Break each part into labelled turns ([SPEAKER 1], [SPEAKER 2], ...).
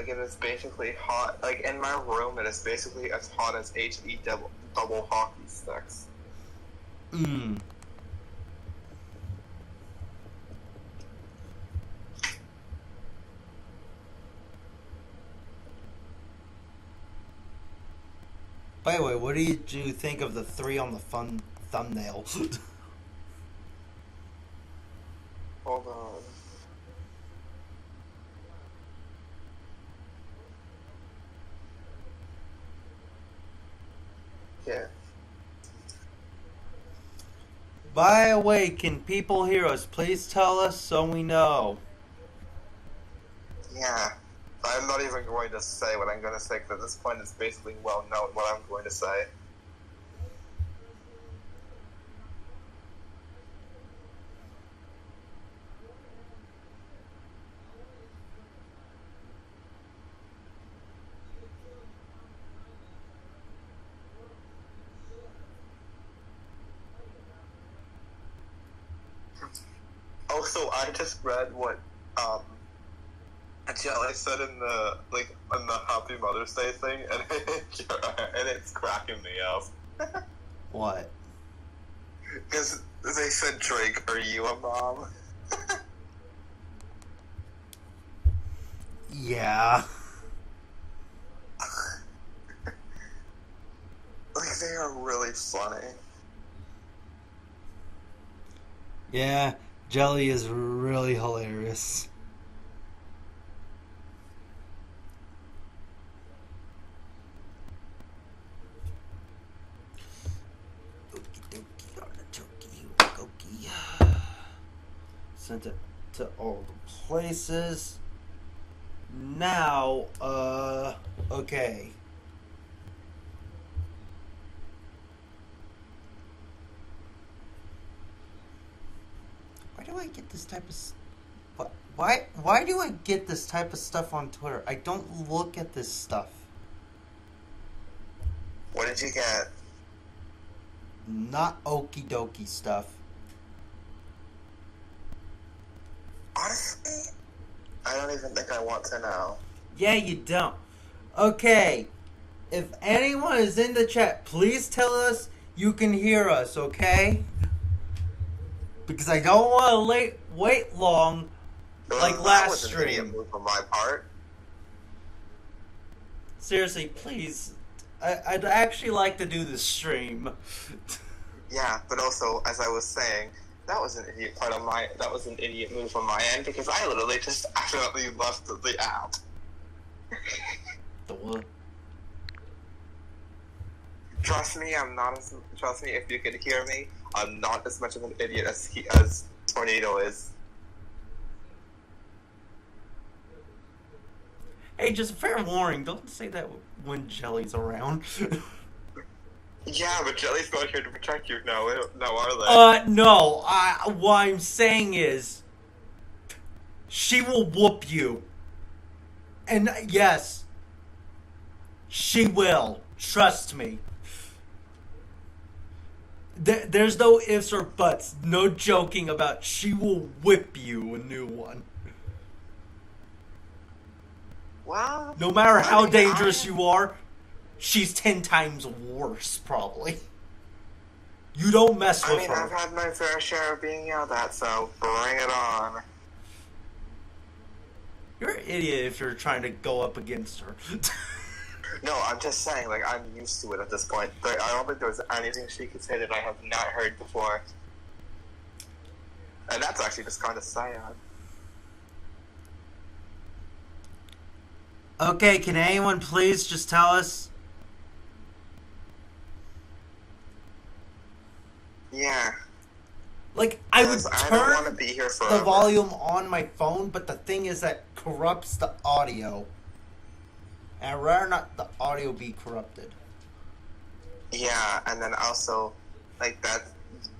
[SPEAKER 1] Like, it is basically hot. Like, in my room, it is basically as hot as HE double hockey sticks.
[SPEAKER 2] Mm. By the way, what did you think of the 3 on the fun thumbnail?
[SPEAKER 1] Hold on. Yeah.
[SPEAKER 2] By the way, can people hear us? Please tell us so we know.
[SPEAKER 1] Yeah. I'm not even going to say what I'm going to say, because at this point it's basically well known what I'm going to say. Also, I just read what Jelly said in the Happy Mother's Day thing, and and it's cracking me up.
[SPEAKER 2] What?
[SPEAKER 1] Because they said, Drake, are you a mom?
[SPEAKER 2] Yeah.
[SPEAKER 1] Like, they are really funny.
[SPEAKER 2] Yeah, Jelly is really hilarious. Sent it to all the places. Now, okay. Why do I get this type of... Why do I get this type of stuff on Twitter? I don't look at this stuff.
[SPEAKER 1] What did you get?
[SPEAKER 2] Not okie dokie stuff.
[SPEAKER 1] Honestly, I don't even think I want to know.
[SPEAKER 2] Yeah, you don't. Okay. If anyone is in the chat, please tell us you can hear us, okay? Because I don't want to wait long like last stream.
[SPEAKER 1] That was an idiot move on my part.
[SPEAKER 2] Seriously, please. I'd actually like to do this stream.
[SPEAKER 1] Yeah, but also, as I was saying, that was an idiot move on my end, because I literally just accidentally left the app.
[SPEAKER 2] The what?
[SPEAKER 1] Trust me, if you could hear me, I'm not as much of an idiot as Tornado is.
[SPEAKER 2] Hey, just fair warning, don't say that when Jelly's around.
[SPEAKER 1] Yeah, but Jelly's not here to protect you now, are they?
[SPEAKER 2] No. What I'm saying is, she will whoop you. And yes, she will. Trust me. There's no ifs or buts. No joking about she will whip you a new one.
[SPEAKER 1] Well,
[SPEAKER 2] no matter how dangerous you are, she's 10 times worse, probably. You don't mess with her.
[SPEAKER 1] I've had my fair share of being yelled at, so bring it on.
[SPEAKER 2] You're an idiot if you're trying to go up against her.
[SPEAKER 1] No, I'm just saying, like, I'm used to it at this point. But I don't think there's anything she could say that I have not heard before. And that's actually just kind of sad.
[SPEAKER 2] Okay, can anyone please just tell us?
[SPEAKER 1] Yeah.
[SPEAKER 2] Like, I would turn
[SPEAKER 1] the
[SPEAKER 2] volume on my phone, but the thing is that corrupts the audio. And I'd rather not the audio be corrupted.
[SPEAKER 1] Yeah, and then also, like,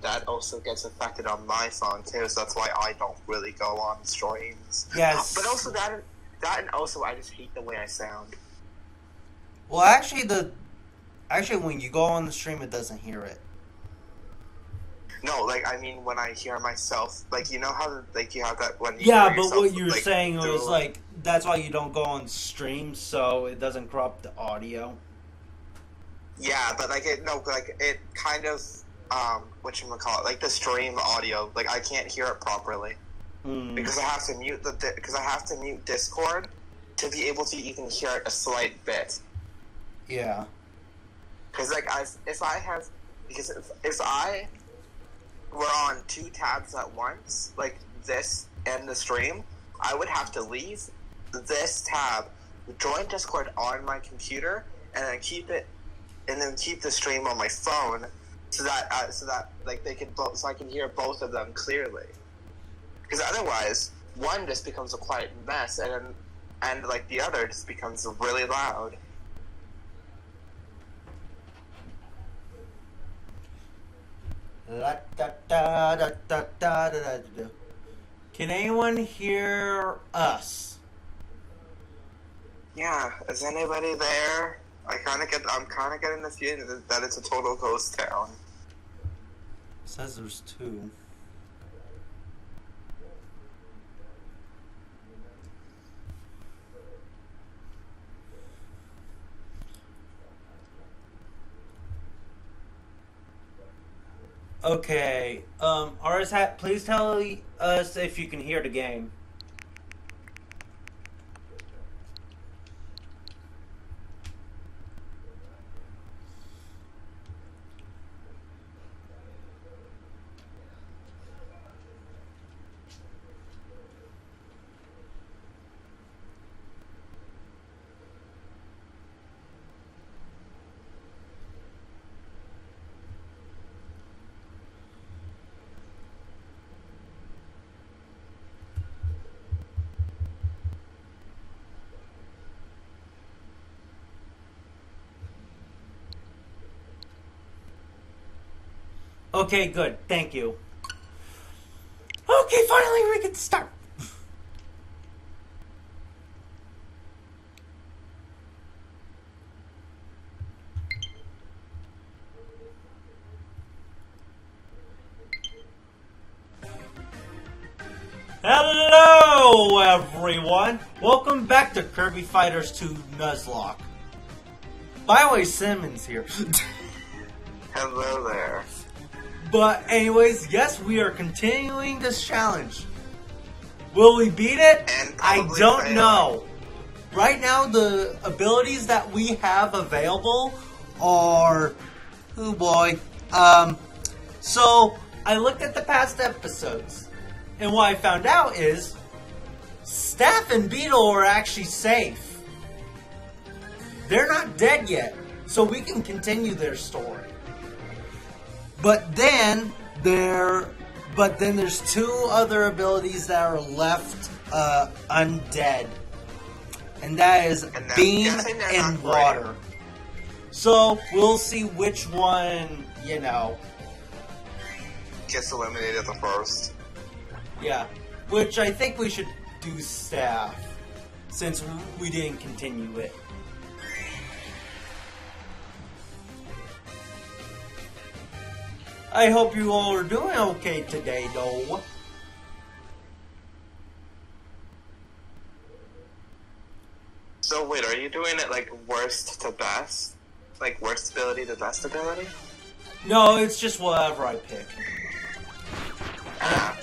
[SPEAKER 1] that also gets affected on my phone, too, so that's why I don't really go on streams.
[SPEAKER 2] Yes.
[SPEAKER 1] But also that and also I just hate the way I sound.
[SPEAKER 2] Well, actually, when you go on the stream, it doesn't hear it.
[SPEAKER 1] No, like I mean when I hear myself, like you know how like you have that when you
[SPEAKER 2] Yeah,
[SPEAKER 1] hear
[SPEAKER 2] but
[SPEAKER 1] yourself,
[SPEAKER 2] what you were
[SPEAKER 1] like,
[SPEAKER 2] saying was
[SPEAKER 1] through-
[SPEAKER 2] like that's why you don't go on stream, so it doesn't corrupt the audio.
[SPEAKER 1] Yeah, but like it kind of whatchamacallit, like the stream audio, like I can't hear it properly because I have to mute because I have to mute Discord to be able to even hear it a slight bit.
[SPEAKER 2] Yeah.
[SPEAKER 1] Because like if I were on two tabs at once, like this and the stream, I would have to leave this tab, join Discord on my computer, and then keep the stream on my phone, so that like they can so I can hear both of them clearly. Because otherwise, one just becomes a quiet mess, and like the other just becomes really loud.
[SPEAKER 2] Can anyone hear us?
[SPEAKER 1] Yeah, is anybody there? I'm kind of getting the feeling that it's a total ghost town.
[SPEAKER 2] It says there's two. Okay, RS Hat, please tell us if you can hear the game. Okay, good. Thank you. Okay, finally we can start. Hello, everyone. Welcome back to Kirby Fighters 2 Nuzlocke. By the way, Simmons here.
[SPEAKER 1] Hello there.
[SPEAKER 2] But anyways, yes, we are continuing this challenge. Will we beat it? I don't know. Right now, the abilities that we have available are... Oh boy. So, I looked at the past episodes. And what I found out is... Staff and Beetle are actually safe. They're not dead yet. So we can continue their story. But then there's two other abilities that are left undead, and that is Beam and Water. So we'll see which one
[SPEAKER 1] gets eliminated the first.
[SPEAKER 2] Yeah, which I think we should do Staff since we didn't continue it. I hope you all are doing okay today, though.
[SPEAKER 1] So wait, are you doing it like worst to best? Like worst ability to best ability?
[SPEAKER 2] No, it's just whatever I pick.
[SPEAKER 1] Yeah,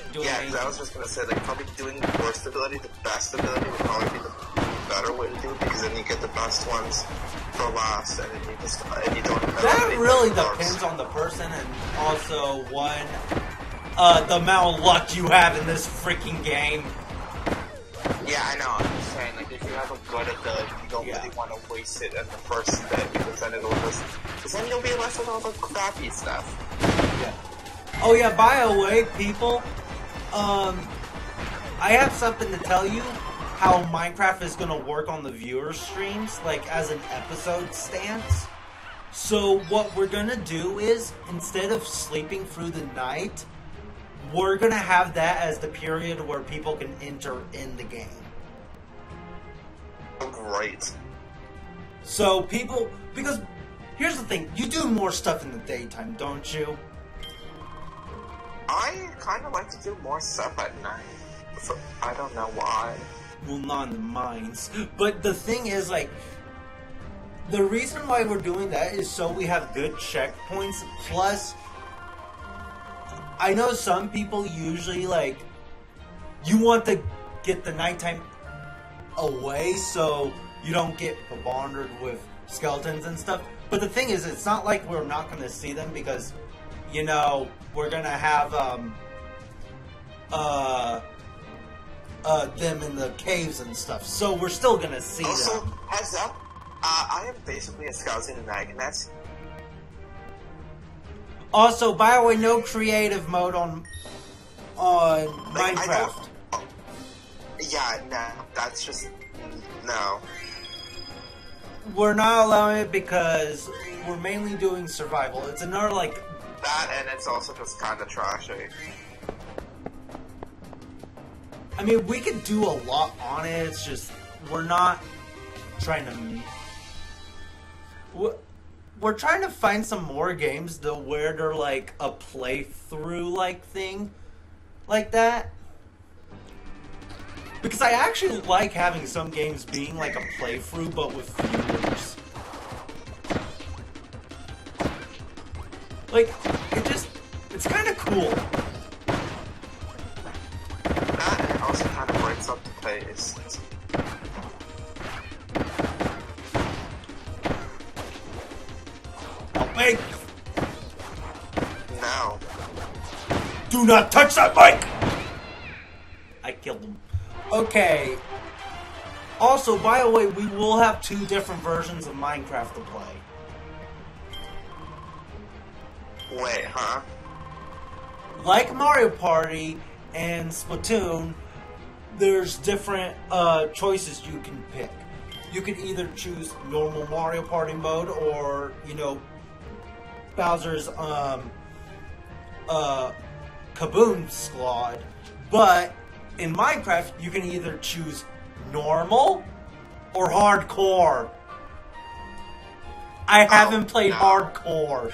[SPEAKER 1] because I was just gonna say, like, probably doing the worst ability to best ability would probably be the better way to do it, because then you get the best ones for last, and then you don't.
[SPEAKER 2] That really depends on the person, and also the amount of luck you have in this freaking game.
[SPEAKER 1] Yeah, I know. I'm just saying, like, if you have a good ability, you don't really want to waste it at the first bit, because then because then you'll be left with all the crappy stuff.
[SPEAKER 2] Yeah. Oh yeah, by the way, people, I have something to tell you how Minecraft is going to work on the viewer streams, like as an episode stance. So what we're going to do is, instead of sleeping through the night, we're going to have that as the period where people can enter in the game.
[SPEAKER 1] Great.
[SPEAKER 2] So because here's the thing, you do more stuff in the daytime, don't you?
[SPEAKER 1] I kind of like to do more stuff at night. So, I don't know why.
[SPEAKER 2] Well, not in the mines. But the thing is, like, the reason why we're doing that is so we have good checkpoints. Plus, I know some people usually, like, you want to get the nighttime away so you don't get bombarded with skeletons and stuff. But the thing is, it's not like we're not going to see them because, you know, we're going to have them in the caves and stuff. So we're still going to see
[SPEAKER 1] also,
[SPEAKER 2] them.
[SPEAKER 1] heads up, I am basically a skeleton magnet.
[SPEAKER 2] Also, by the way, no creative mode on Minecraft.
[SPEAKER 1] Yeah, no, that's just... no.
[SPEAKER 2] We're not allowing it because we're mainly doing survival. It's another, like...
[SPEAKER 1] That, and it's also just kind of trashy.
[SPEAKER 2] I mean, we could do a lot on it, it's just... we're not trying to... We're trying to find some more games where they're, like, a playthrough-like thing. Like that. Because I actually like having some games being like a playthrough, but with viewers. Like, it's kind of cool.
[SPEAKER 1] That, and it also kind of breaks up the pace.
[SPEAKER 2] Oh, wait!
[SPEAKER 1] No.
[SPEAKER 2] Do not touch that mic! I killed him. Okay. Also, by the way, we will have 2 different versions of Minecraft to play.
[SPEAKER 1] Wait, huh?
[SPEAKER 2] Like Mario Party and Splatoon, there's different choices you can pick. You can either choose normal Mario Party mode or, you know, Bowser's Kaboom Squad. But in Minecraft, you can either choose normal or hardcore. I haven't played hardcore.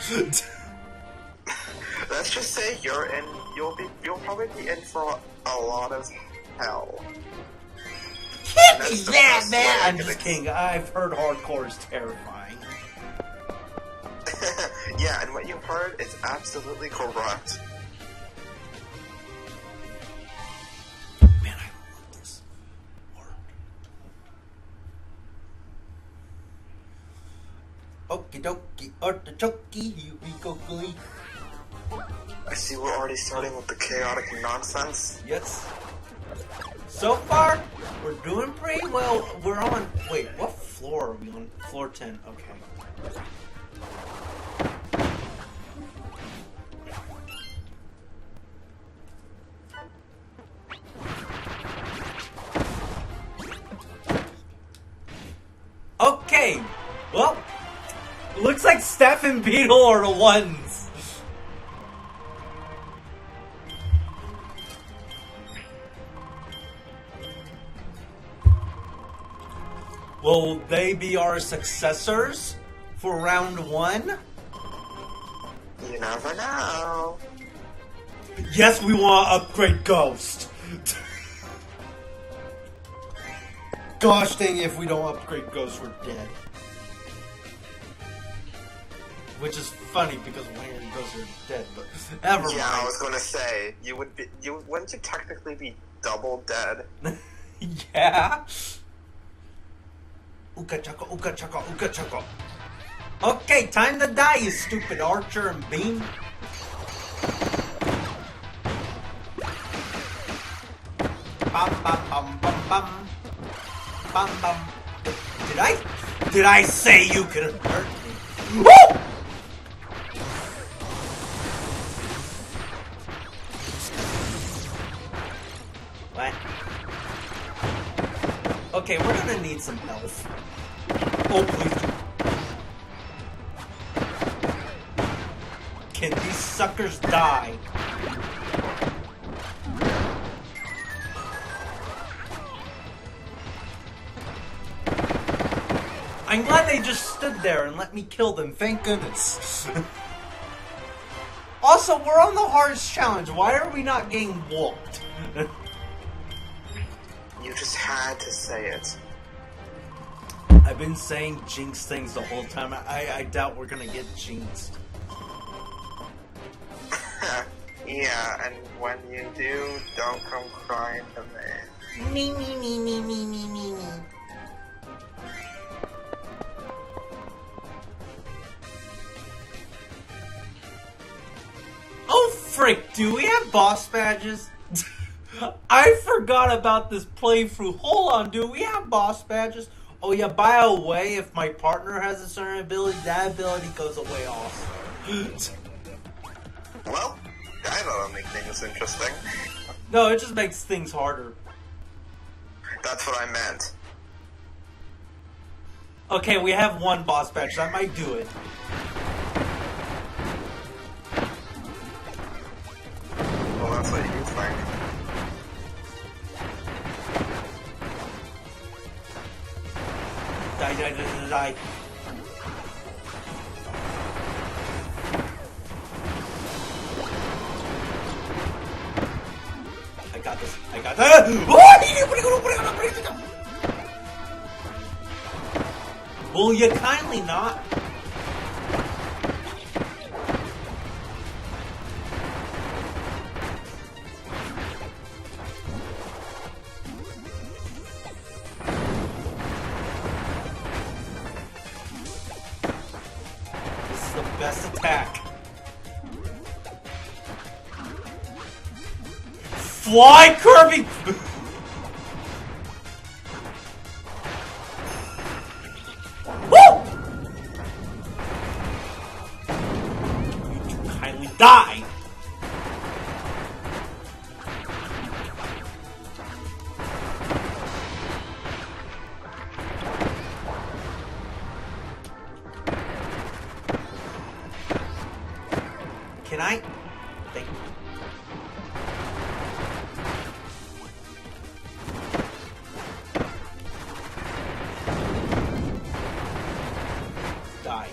[SPEAKER 1] Let's just say you'll probably be in for a lot of hell.
[SPEAKER 2] Can't be that bad! I'm just kidding. I've heard hardcore is terrifying.
[SPEAKER 1] Yeah, and what you've heard is absolutely correct.
[SPEAKER 2] Man, I love this word. Okie dokie, artichoke, here we go, glee.
[SPEAKER 1] I see we're already starting with the chaotic nonsense.
[SPEAKER 2] Yes. So far, we're doing pretty well. We're on... Wait, what floor are we on? Floor 10. Okay. Okay. Well, looks like Steph and Beetle are the ones. Will they be our successors for round 1?
[SPEAKER 1] You never know.
[SPEAKER 2] Yes, we want to upgrade Ghost. Gosh dang, if we don't upgrade Ghost, we're dead. Which is funny because when Ghosts are dead, but never mind.
[SPEAKER 1] Yeah, I was gonna say, wouldn't you technically be double dead?
[SPEAKER 2] Yeah. Uka chaka, uka chaka, uka chaka. Okay, time to die, you stupid archer and beam. Bum bum bum bum bum. Bum bum. Did I say you could hurt me? Woo! What? Okay, we're gonna need some health. Oh, please. Can these suckers die? I'm glad they just stood there and let me kill them, thank goodness. Also, we're on the hardest challenge. Why are we not getting whooped?
[SPEAKER 1] You just had to say it.
[SPEAKER 2] I've been saying jinx things the whole time. I doubt we're gonna get jinxed.
[SPEAKER 1] Yeah, and when you do, don't come crying to me.
[SPEAKER 2] Me. Oh frick, do we have boss badges? I forgot about this playthrough. Hold on, do we have boss badges? Oh yeah, by the way, if my partner has a certain ability, that ability goes away also.
[SPEAKER 1] Well, I don't make things interesting.
[SPEAKER 2] No, it just makes things harder.
[SPEAKER 1] That's what I meant.
[SPEAKER 2] Okay, we have one boss badge. That might do it.
[SPEAKER 1] Well, that's what you think.
[SPEAKER 2] Die. I got this. Will you kindly not? This is the best attack. Fly, Kirby! Woo! You kindly die! Can I? Thank you. Die.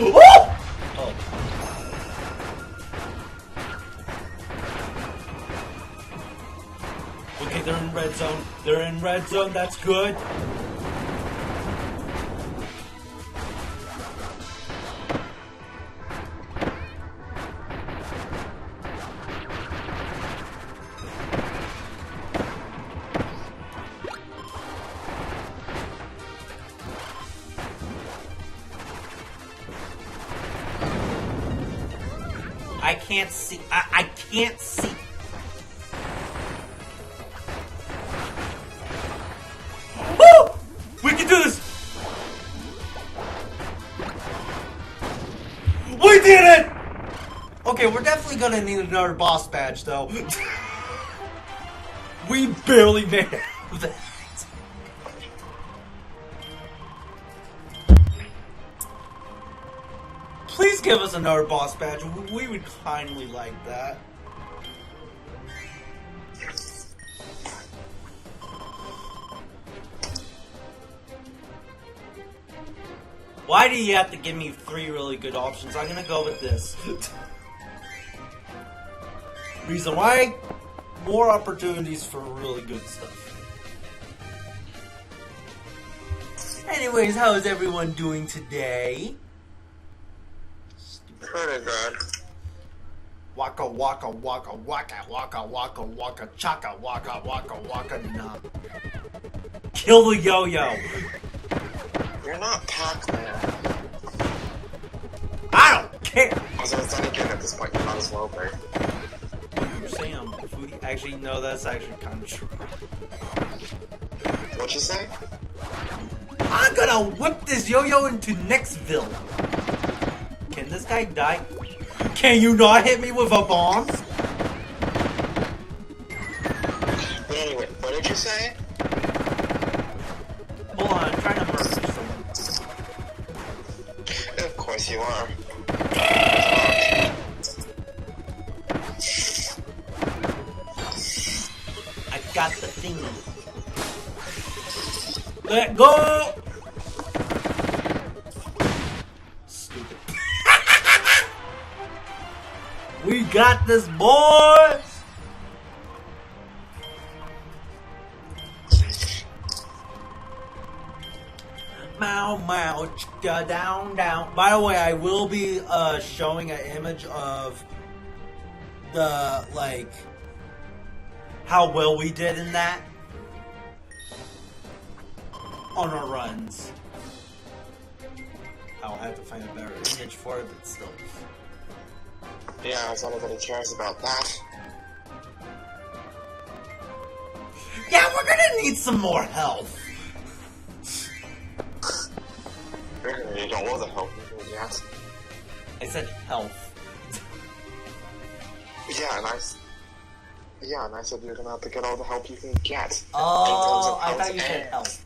[SPEAKER 2] Oh! Okay, they're in red zone. They're in red zone. That's good. I can't see. I can't see. Woo! We can do this! We did it! Okay, we're definitely gonna need another boss badge, though. We barely made it. Please give us another boss badge. We would kindly like that. Why do you have to give me 3 really good options? I'm gonna go with this. Reason why? More opportunities for really good stuff. Anyways, how is everyone doing today?
[SPEAKER 1] Pretty good.
[SPEAKER 2] Waka waka waka waka waka waka waka chaka waka waka waka nah. Kill the yo-yo.
[SPEAKER 1] You're not Pac-Man.
[SPEAKER 2] I don't care.
[SPEAKER 1] Also, it's not a game at this point. You might as well be.
[SPEAKER 2] saying I'm a foodie. Actually, no, that's actually kind of true.
[SPEAKER 1] What'd you say?
[SPEAKER 2] I'm gonna whip this yo-yo into Nextville. Can this guy die? Can you not hit me with a bomb?
[SPEAKER 1] But anyway, what did you say?
[SPEAKER 2] Hold on, I'm trying to murder someone.
[SPEAKER 1] Of course you are.
[SPEAKER 2] I got the thingy. Let go! Stupid. We got this, boys! Mow, mow, chicka, down, down. By the way, I will be showing an image of the, like, how well we did in that on our runs. I'll have to find a better image for it, but still.
[SPEAKER 1] Yeah, if anybody cares about that.
[SPEAKER 2] Yeah, we're gonna need some more health.
[SPEAKER 1] You're gonna need all the help you can get.
[SPEAKER 2] I said health.
[SPEAKER 1] Yeah, and I said you're gonna have to get all the help you can get.
[SPEAKER 2] Oh, I thought you said health.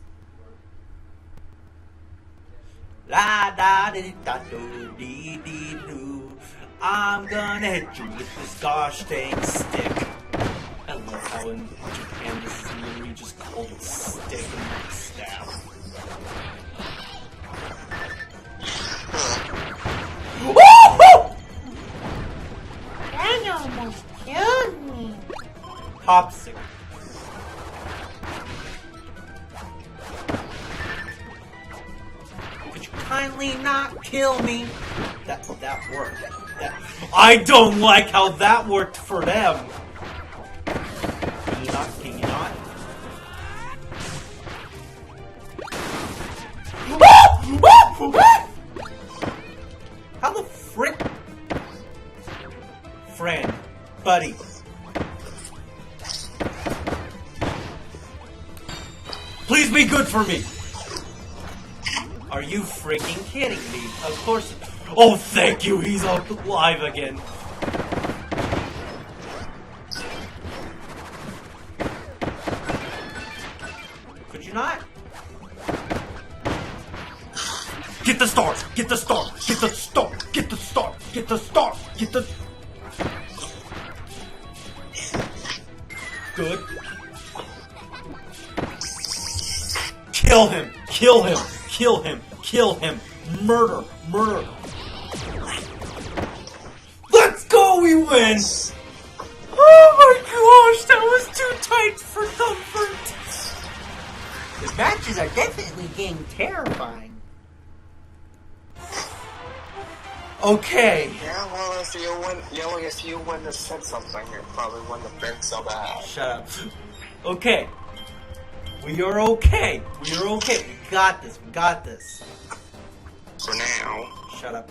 [SPEAKER 2] La da dee da do dee dee do. I'm gonna hit you with this gosh dang stick. I love how in Japan this is literally just called a stick and not a staff. Woohoo!
[SPEAKER 3] That almost killed me.
[SPEAKER 2] Popsicle. Could you kindly not kill me? That worked. I don't like how that worked for them. Can you not? Can you not? How the frick? Friend. Buddy. Please be good for me! Are you freaking kidding me? Of course. Oh, thank you, he's alive again. Could you not? Get the star! Get the star! Get the star! Get the star! Get the star! Get the... Good. Kill him! Kill him! Kill him! Kill him! Murder! Murder! Let's go! We win! Oh my gosh! That was too tight for comfort! The matches are definitely getting terrifying. Okay.
[SPEAKER 1] Yeah, well, if you wouldn't have said something, it probably wouldn't have been so bad.
[SPEAKER 2] Shut up. Okay. We are okay. We are okay. We got this. We got this.
[SPEAKER 1] For now.
[SPEAKER 2] Shut up.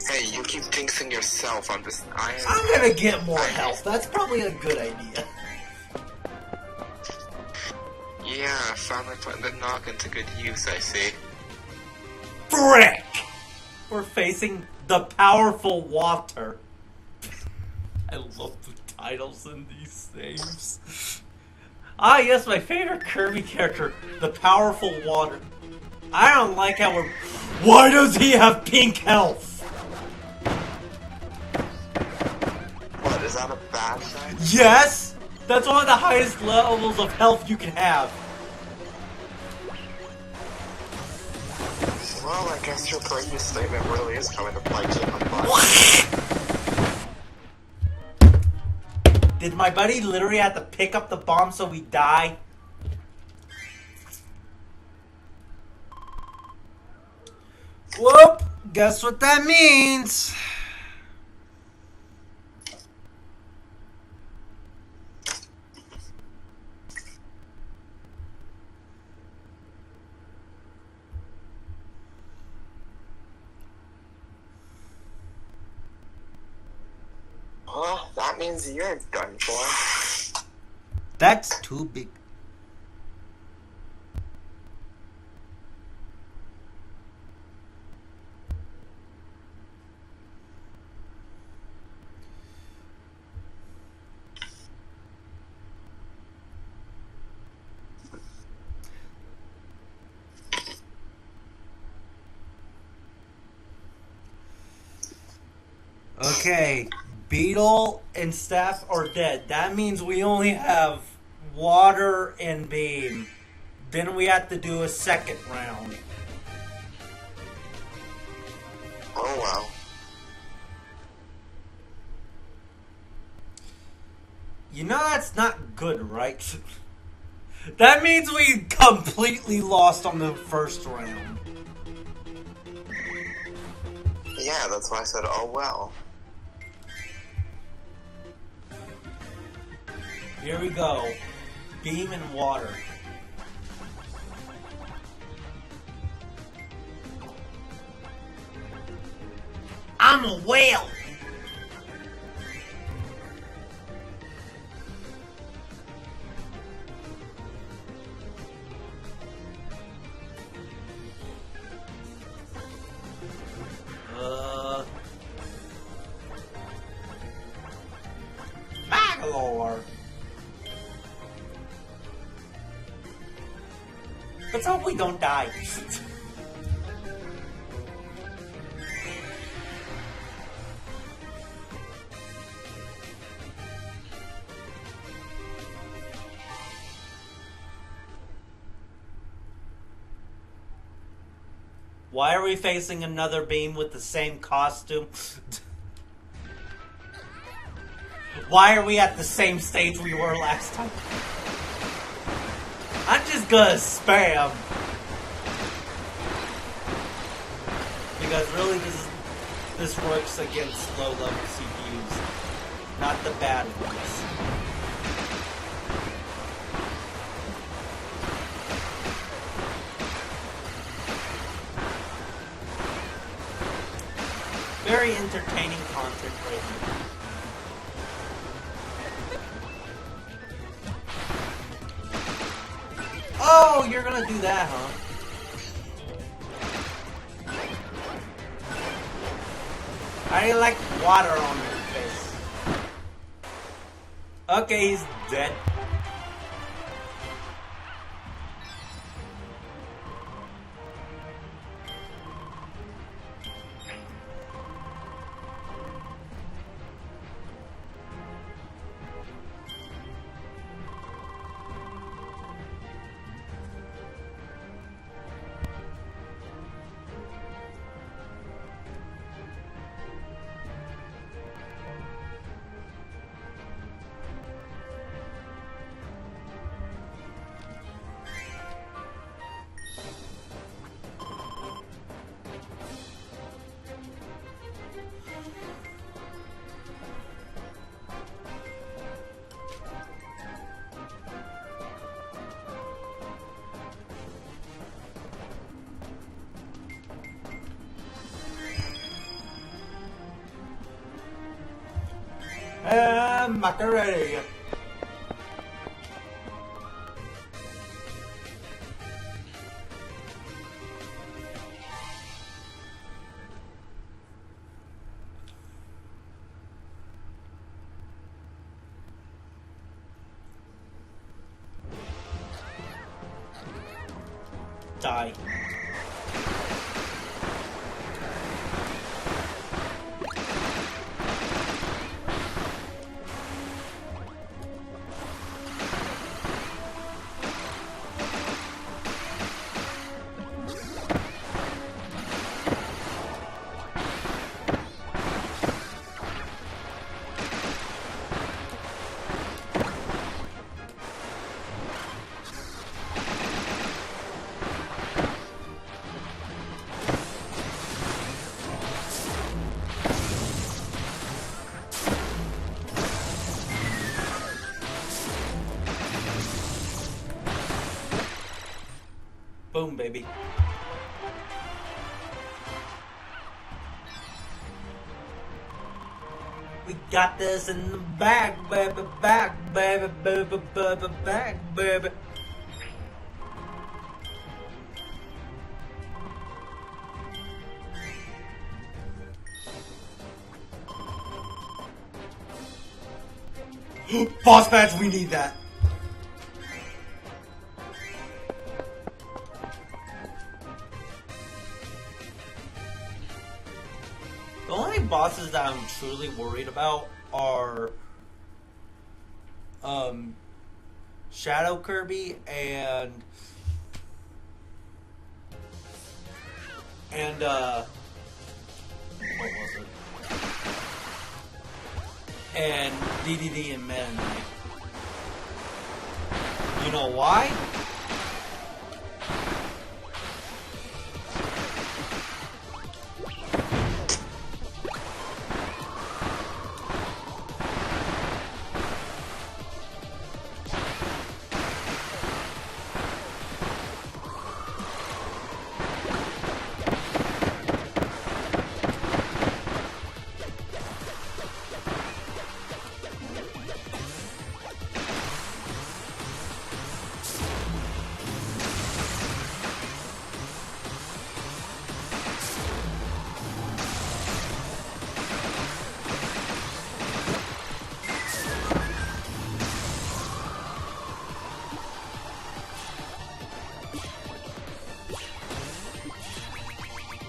[SPEAKER 1] Hey, you keep jinxing yourself. I'm
[SPEAKER 2] gonna get more health. That's probably a good idea.
[SPEAKER 1] Yeah, finally putting the noggin to good use, I see.
[SPEAKER 2] Frick! We're facing the powerful water. I love the titles in these things. Ah, yes, my favorite Kirby character, the powerful water. I don't like how we're... Why does he have pink health?
[SPEAKER 1] What, is that a bad thing?
[SPEAKER 2] Yes! That's one of the highest levels of health you can have.
[SPEAKER 1] Well, I guess your previous statement really is coming to bite you in the butt.
[SPEAKER 2] Did my buddy literally have to pick up the bomb so we die? Whoop! Guess what that means?
[SPEAKER 1] That means you're done for.
[SPEAKER 2] That's too big. Okay, Beetle and Staff are dead. That means we only have Water and Beam. Then we have to do a second round.
[SPEAKER 1] Oh wow.
[SPEAKER 2] You know that's not good, right? That means we completely lost on the first round.
[SPEAKER 1] Yeah, that's why I said, oh well.
[SPEAKER 2] Here we go. Beam and Water. I'm a whale! Bangalore! Let's hope we don't die. Why are we facing another beam with the same costume? Why are we at the same stage we were last time? I'm just gonna spam. Because really this works against low level CPUs, not the bad ones. Very entertaining content right here. Oh, you're gonna do that, huh? I like water on your face. Okay, he's dead. Macaroni. Die. Boom, baby. We got this in the bag, baby, bag, baby, baby, baby, bag, baby. Boss badge, we need that. The only bosses that I'm truly worried about are Shadow Kirby and what was it? And DDD and Men. You know why?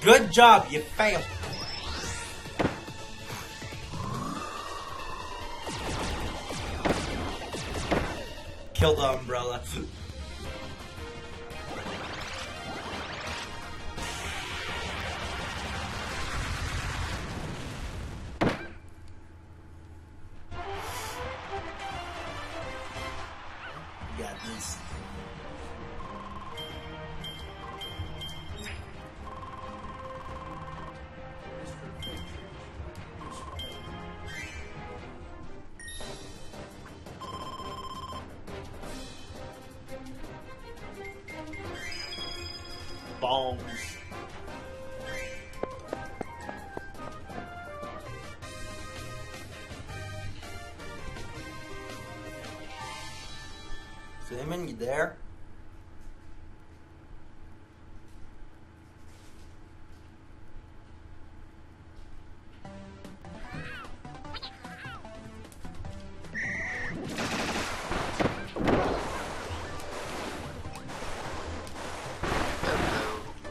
[SPEAKER 2] Good job, you failed. Kill the umbrella. Got this. Bombs. Simon, you there?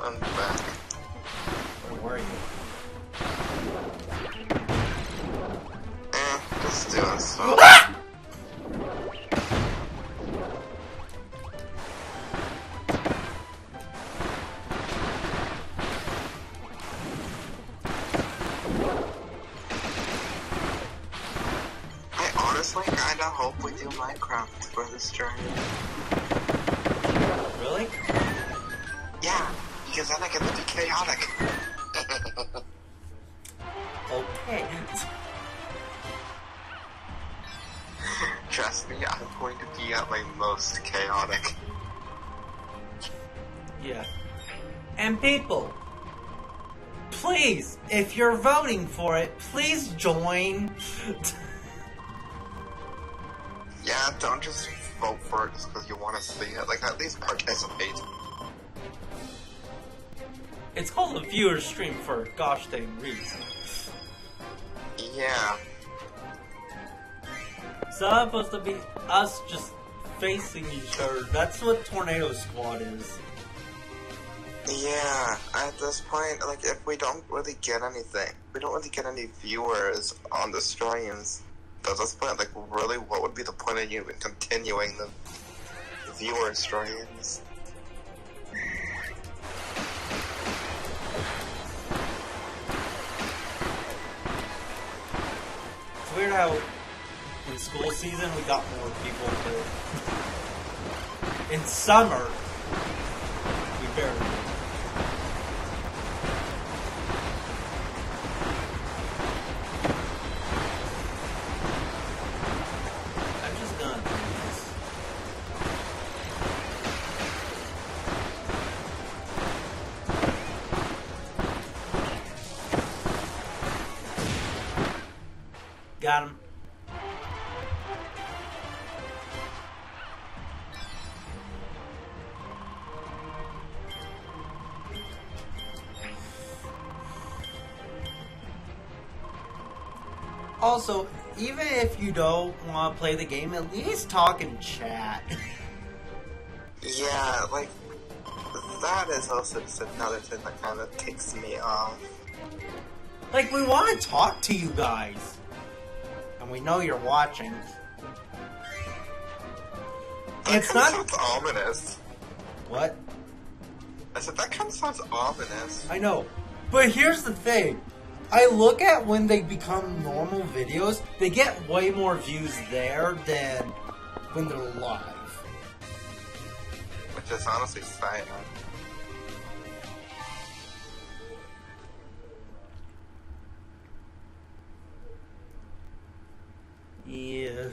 [SPEAKER 1] I'm back.
[SPEAKER 2] Where were you?
[SPEAKER 1] Just doing so. I honestly kinda hope we do Minecraft for this journey.
[SPEAKER 2] Really?
[SPEAKER 1] Yeah, because then I get to be chaotic.
[SPEAKER 2] Okay.
[SPEAKER 1] Trust me, I'm going to be at my most chaotic.
[SPEAKER 2] Yeah. And people, please, if you're voting for it, please join.
[SPEAKER 1] Yeah, don't just vote for it just because you want to see it. Like, at least participate.
[SPEAKER 2] It's called a viewer stream for a gosh dang reason.
[SPEAKER 1] Yeah.
[SPEAKER 2] It's not supposed to be us just facing each other. That's what Tornado Squad is.
[SPEAKER 1] Yeah, at this point, like, if we don't really get anything, we don't really get any viewers on the streams, at this point, like, really, what would be the point of you continuing the viewer streams?
[SPEAKER 2] It's weird how in school season we got more people, but in summer we barely did. I'm just gonna do this. Got him. Also, even if you don't want to play the game, at least talk in chat.
[SPEAKER 1] Yeah, like, that is also just another thing that kind of ticks me off.
[SPEAKER 2] Like, we want to talk to you guys. And we know you're watching. It's not...
[SPEAKER 1] Sounds ominous.
[SPEAKER 2] What?
[SPEAKER 1] I said, that kind of sounds ominous.
[SPEAKER 2] I know. But here's the thing. I look at when they become normal videos, they get way more views there than when they're live.
[SPEAKER 1] Which is honestly sad.
[SPEAKER 2] Yeah.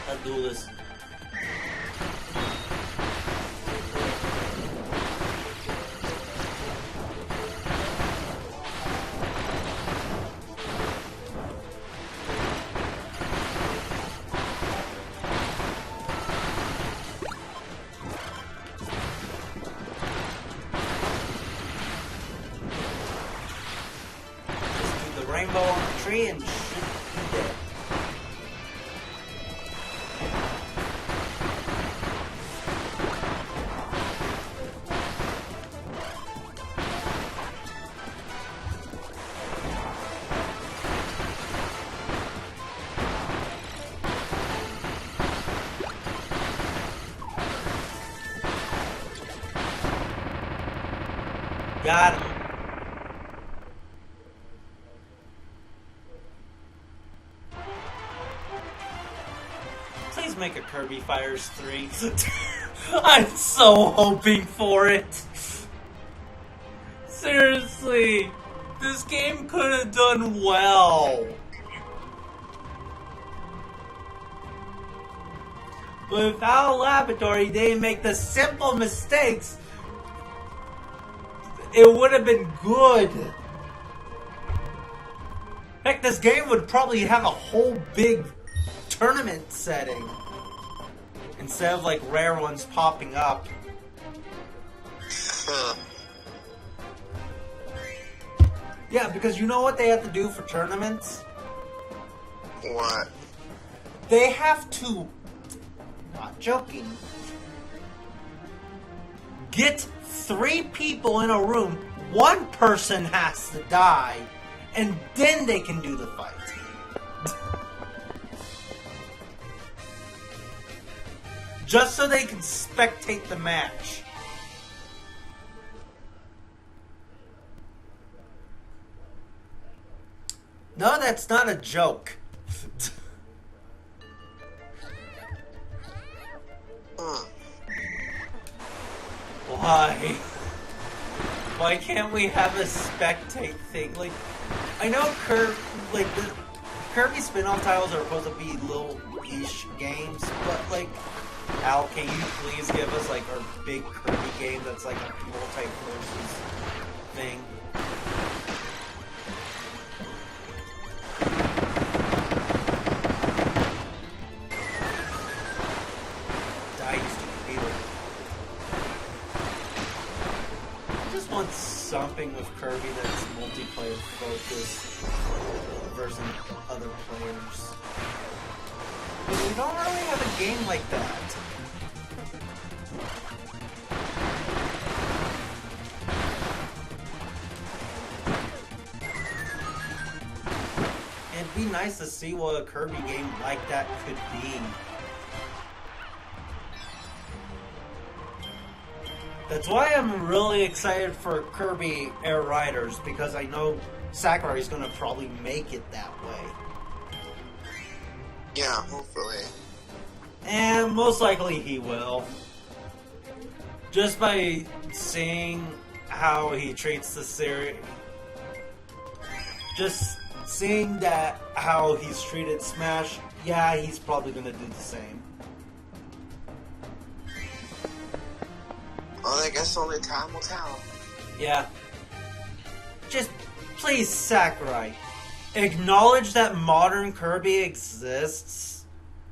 [SPEAKER 2] I'll do this. Rainbow on the tree and shoot you dead. Got him. Please make a Kirby Fighters 3. I'm so hoping for it. Seriously, this game could have done well. But without a laboratory, they didn't make the simple mistakes. It would have been good. Heck, this game would probably have a whole big tournament setting instead of like rare ones popping up. Yeah, because you know what they have to do for tournaments?
[SPEAKER 1] What?
[SPEAKER 2] They have to, not joking, get 3 people in a room, 1 person has to die, and then they can do the fight. Just so they can spectate the match. No, that's not a joke. Why? Why can't we have a spectate thing? Like, I know the Kirby spin-off titles are supposed to be little niche games, but like, Al, can you please give us like our big Kirby game that's like a multi-versus thing? Die, you stupid beetle. I just want something with Kirby that's multiplayer focused versus other players. But we don't really have a game like that. It'd be nice to see what a Kirby game like that could be. That's why I'm really excited for Kirby Air Riders, because I know Sakurai's gonna probably make it that way.
[SPEAKER 1] Yeah, hopefully.
[SPEAKER 2] And most likely he will. Just by seeing how he treats the series. Just seeing that how he's treated Smash, yeah, he's probably gonna do the same.
[SPEAKER 1] Well, I guess only time will tell.
[SPEAKER 2] Yeah. Just please, Sakurai, acknowledge that modern Kirby exists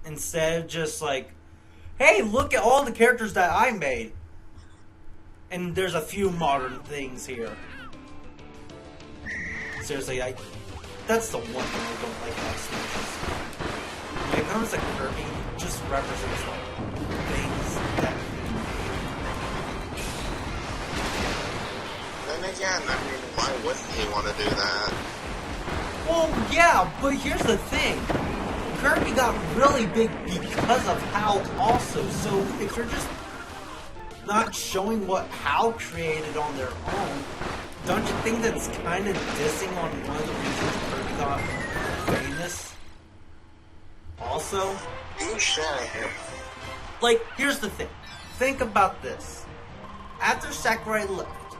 [SPEAKER 2] instead of just like, hey, look at all the characters that I made. And there's a few modern things here. Seriously, that's the one thing I don't like about Smash. When it comes to Kirby, it just represents the things that
[SPEAKER 1] Then again, I mean, why wouldn't he want to do that?
[SPEAKER 2] Well, yeah, but here's the thing. Kirby got really big because of HAL also, so if you're just not showing what HAL created on their own, don't you think that's kind of dissing on one of the reasons Kirby got famous? Also? Like, here's the thing. Think about this. After Sakurai left,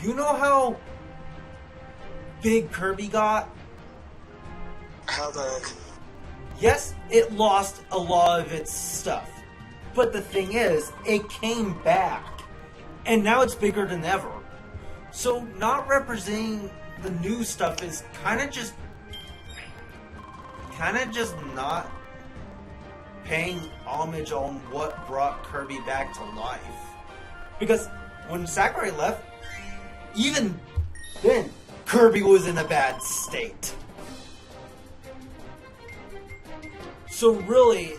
[SPEAKER 2] you know how big Kirby got?
[SPEAKER 1] How big?
[SPEAKER 2] Yes, it lost a lot of its stuff. But the thing is, it came back. And now it's bigger than ever. So not representing the new stuff is kind of just not paying homage on what brought Kirby back to life. Because when Sakurai left, even then, Kirby was in a bad state. So really,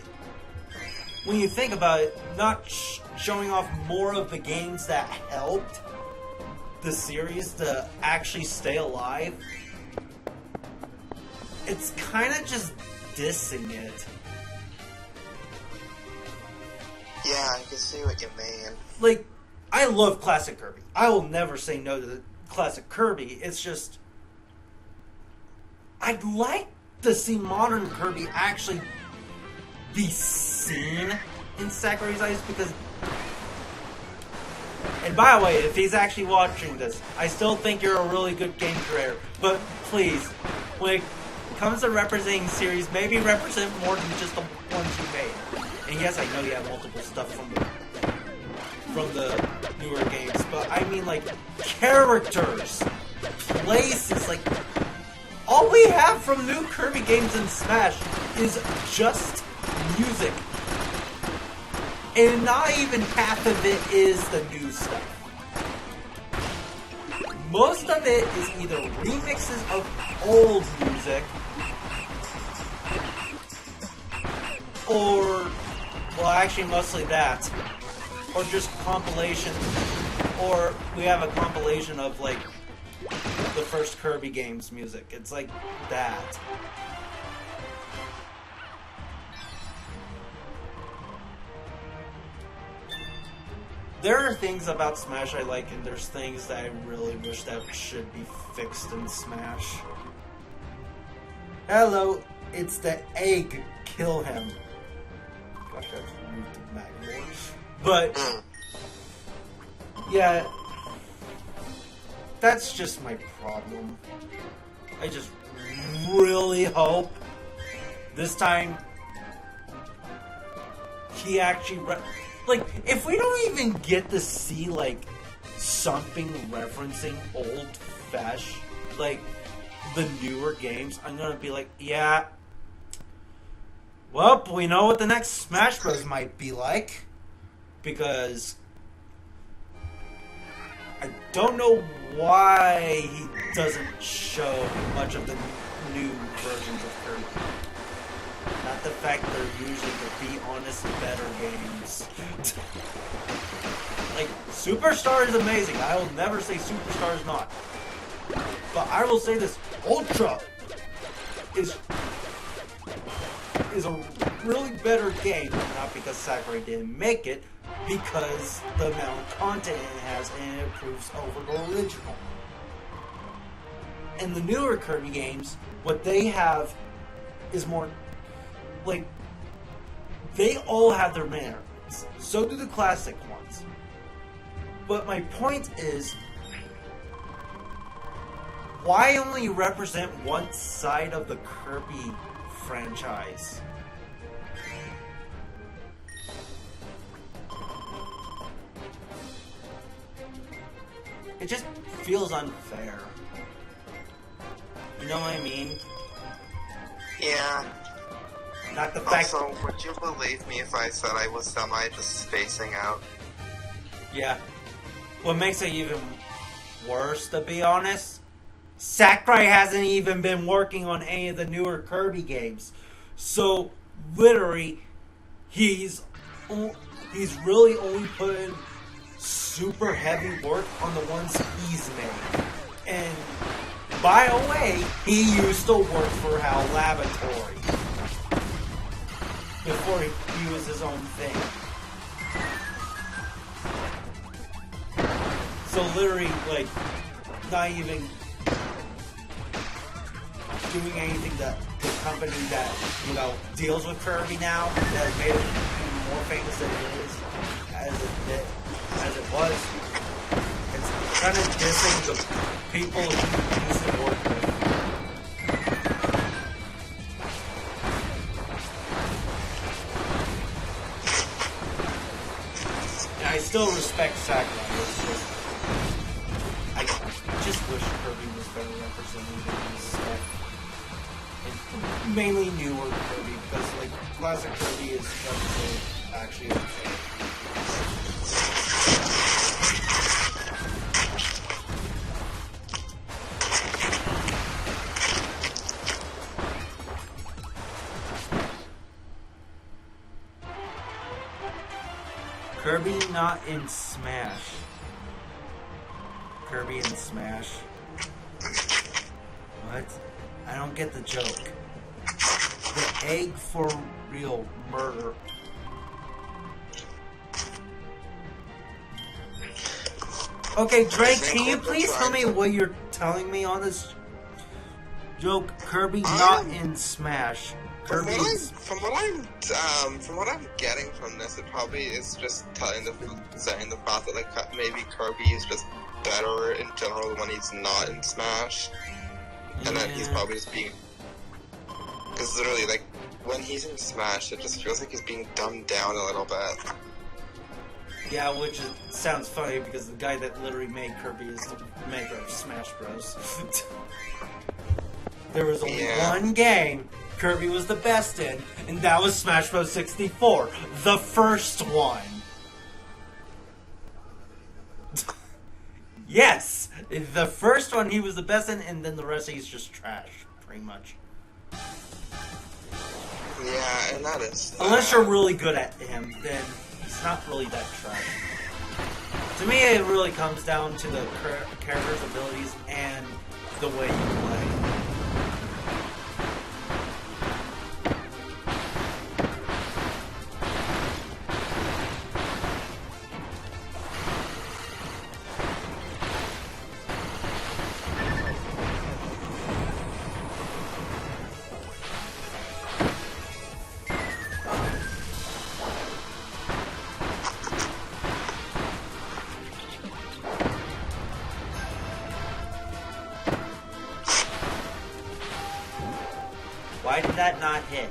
[SPEAKER 2] when you think about it, not showing off more of the games that helped the series to actually stay alive, it's kind of just dissing it.
[SPEAKER 1] Yeah, I can see what you mean.
[SPEAKER 2] Like, I love classic Kirby. I will never say no to the classic Kirby. It's just, I'd like to see modern Kirby actually be seen in Sakurai's eyes, because, and by the way, if he's actually watching this, I still think you're a really good game creator, but please, when it comes to representing series, maybe represent more than just the ones you made. And yes, I know you have multiple stuff from the newer games, but I mean, like, characters, places, like, all we have from new Kirby games in Smash is just music. And not even half of it is the new stuff. Most of it is either remixes of old music, or, well, actually mostly that, or just compilation, or we have a compilation of, like, the first Kirby games music. It's like that. There are things about Smash I like, and there's things that I really wish that should be fixed in Smash. Hello, it's the egg. Kill him. Gosh, that's rude to Magmore. But, yeah, that's just my problem. I just really hope this time he actually... Like, if we don't even get to see, like, something referencing old Fesh, like, the newer games, I'm gonna be like, yeah, well, we know what the next Smash Bros. Might be like, because I don't know why he doesn't show much of the new versions of Kirby. Not the fact they're usually, to be honest, better games. Like, Superstar is amazing. I will never say Superstar is not. But I will say this, Ultra is a really better game, not because Sakurai didn't make it, because the amount of content it has, and it improves over the original. And the newer Kirby games, what they have is more, like, they all have their merits. So do the classic ones. But my point is, why only represent one side of the Kirby franchise? it just feels unfair. You know what I mean?
[SPEAKER 1] Yeah.
[SPEAKER 2] Not the fact.
[SPEAKER 1] Also, would you believe me if I said I was semi just spacing out?
[SPEAKER 2] Yeah. What makes it even worse, to be honest, Sakurai hasn't even been working on any of the newer Kirby games. So, literally, he's really only put in super heavy work on the ones he's made. And, by the way, he used to work for HAL Laboratory before he was his own thing. So literally, like, not even doing anything that the company that, you know, deals with Kirby now, that has made it even more famous than it is, as it was. It's kind of dissing the people he used to work with. And I still respect Sakurai. It's just, I just wish Kirby was better represented in this stuff. And mainly newer Kirby, because like classic Kirby is actually okay. Kirby not in Smash. Kirby in Smash. What? I don't get the joke. The egg for real murder. Okay, Drake, can you please tell me what you're telling me on this joke? Kirby not in Smash.
[SPEAKER 1] From what I'm getting from this, it probably is just saying the fact that like maybe Kirby is just better in general when he's not in Smash, and then he's probably just being, because literally like when he's in Smash, it just feels like he's being dumbed down a little bit.
[SPEAKER 2] Yeah, which sounds funny because the guy that literally made Kirby is the maker of Smash Bros. There was only one game Kirby was the best in, and that was Smash Bros. 64. The first one. Yes! The first one he was the best in, and then the rest he's just trash, pretty much.
[SPEAKER 1] Yeah, and that is...
[SPEAKER 2] Unless you're really good at him, then he's not really that trash. To me, it really comes down to the character's abilities and the way you play. Why did that not hit?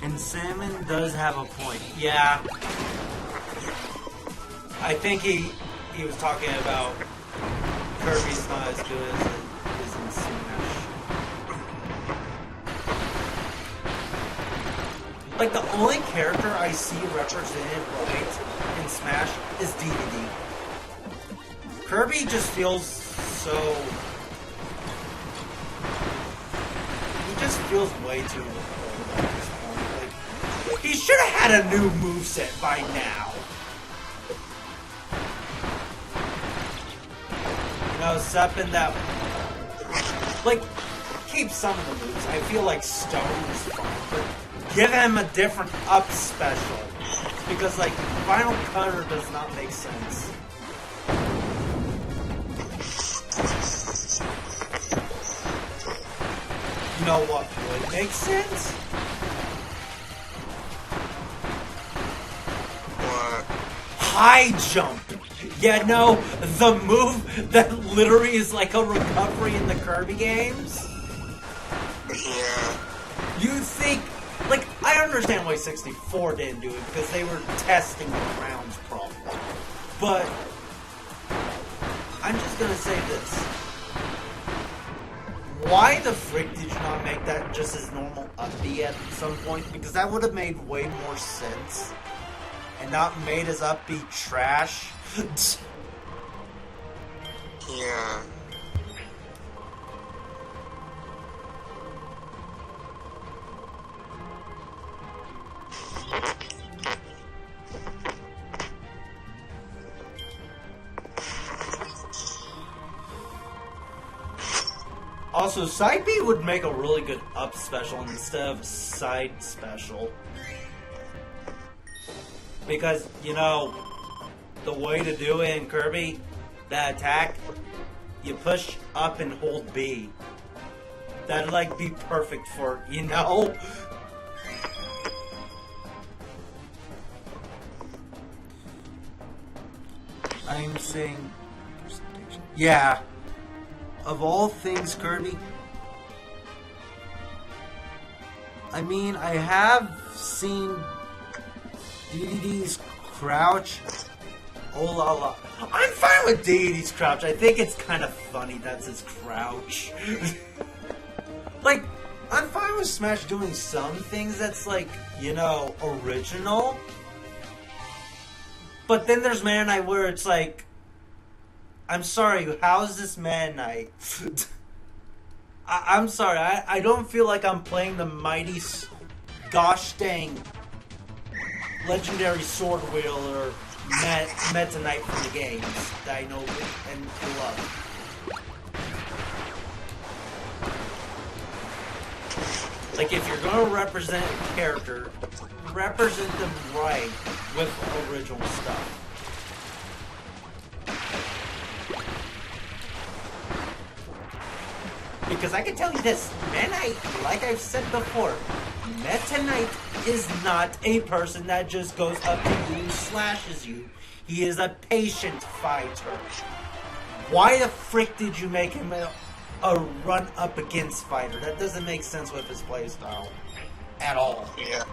[SPEAKER 2] And Salmon does have a point. Yeah. I think he was talking about Kirby's not as good as it is in Smash. Like, the only character I see represented right in Smash is DDD. Kirby just feels so... He just feels way too old at this point. Like, he should have had a new moveset by now. You know, something that... Like, keep some of the moves. I feel like Stone is fine, but give him a different up special. Because, like, Final Cutter does not make sense. You know what would make sense?
[SPEAKER 1] What?
[SPEAKER 2] High jump! Yeah, no, the move that literally is like a recovery in the Kirby games?
[SPEAKER 1] Yeah.
[SPEAKER 2] You think, like, I understand why 64 didn't do it, because they were testing the rounds probably. But, I'm just gonna say this. Why the frick did you not make that just as normal up B at some point? Because that would have made way more sense. And not made as up B trash.
[SPEAKER 1] Yeah.
[SPEAKER 2] Also, side B would make a really good up special instead of a side special. Because, you know, the way to do it in Kirby, that attack, you push up and hold B. That'd, like, be perfect for, you know? I'm saying... Yeah. Of all things, Kirby... I mean, I have seen DDD's crouch. Oh la la. I'm fine with DDD's crouch. I think it's kind of funny that's his crouch. Like, I'm fine with Smash doing some things that's, like, you know, original. But then there's Meta Knight where it's like, I'm sorry, how's this Meta Knight? I'm sorry, I don't feel like I'm playing the mighty, gosh dang, legendary sword wielder Meta Knight from the games that I know and love. Like, if you're going to represent a character, represent them right with original stuff. Because I can tell you this, Meta Knight, like I've said before, Meta Knight is not a person that just goes up to you and slashes you. He is a patient fighter. Why the frick did you make him a run up against fighter? That doesn't make sense with his playstyle at all.
[SPEAKER 1] Yeah.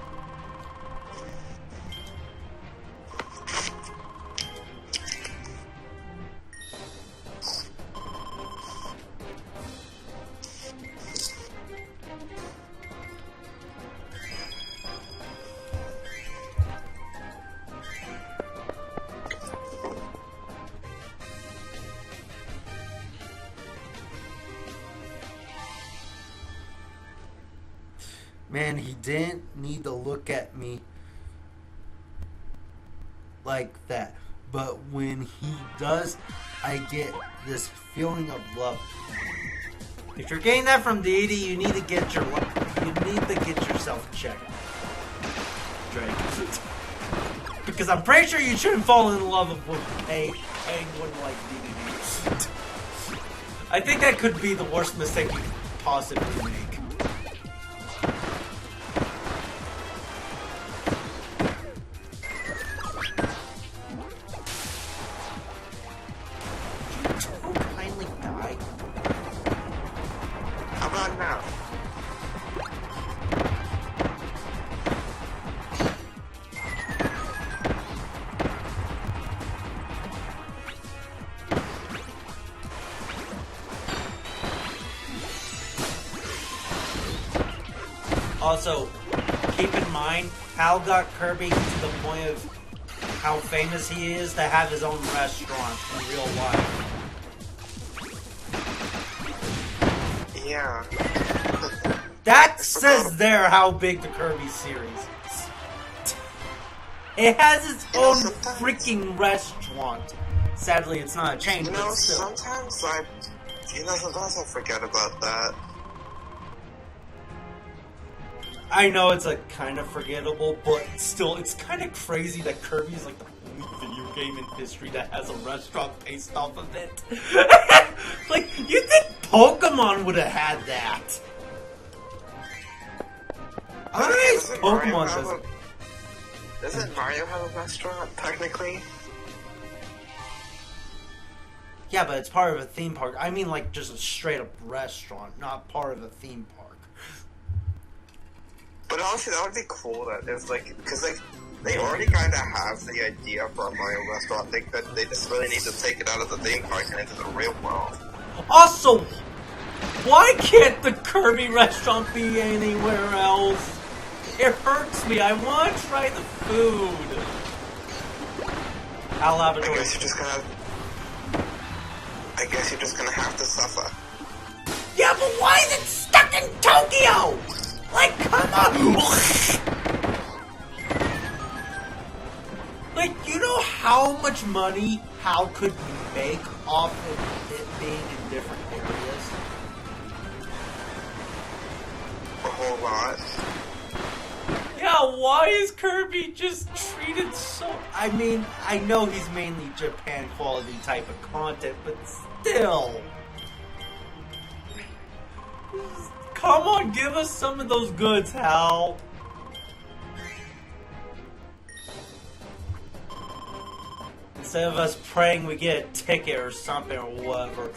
[SPEAKER 2] Man, he didn't need to look at me like that. But when he does, I get this feeling of love. If you're getting that from deity, you need to get yourself checked, Drake. Because I'm pretty sure you shouldn't fall in love with anyone like deity. I think that could be the worst mistake you could possibly make. Also, keep in mind, Hal got Kirby to the point of how famous he is to have his own restaurant in real life.
[SPEAKER 1] Yeah.
[SPEAKER 2] That says there how big the Kirby series is. It has its own freaking restaurant. Sadly, it's not a chain,
[SPEAKER 1] You know,
[SPEAKER 2] but still.
[SPEAKER 1] sometimes I forget about that.
[SPEAKER 2] I know it's like kind of forgettable, but still, it's kind of crazy that Kirby is like the only video game in history that has a restaurant based off of it. Like, you think Pokemon would have had that? Pokemon
[SPEAKER 1] doesn't Mario have a restaurant, technically?
[SPEAKER 2] Yeah, but it's part of a theme park. I mean, like, just a straight-up restaurant, not part of a theme park.
[SPEAKER 1] But honestly, that would be cool. That it's like, because like they already kind of have the idea for a Mario restaurant. They just really need to take it out of the theme park and into the real world.
[SPEAKER 2] Also, why can't the Kirby restaurant be anywhere else? It hurts me. I want to try the food. I'll have it.
[SPEAKER 1] I guess you're just gonna have to suffer.
[SPEAKER 2] Yeah, but why is it stuck in Tokyo? Like, come on! Like, you know how much money Hal could make off of it being in different areas?
[SPEAKER 1] A whole lot.
[SPEAKER 2] Yeah, why is Kirby just treated so... I mean, I know he's mainly Japan quality type of content, but still... Come on, give us some of those goods, Hal. Instead of us praying we get a ticket or something or whatever.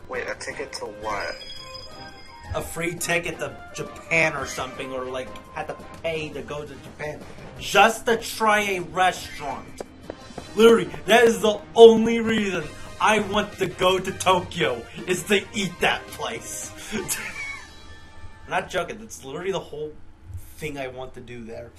[SPEAKER 1] Wait, a ticket to what?
[SPEAKER 2] A free ticket to Japan or something, or like had to pay to go to Japan just to try a restaurant. Literally, that is the only reason I want to go to Tokyo, is to eat that place. I'm not joking, that's literally the whole thing I want to do there.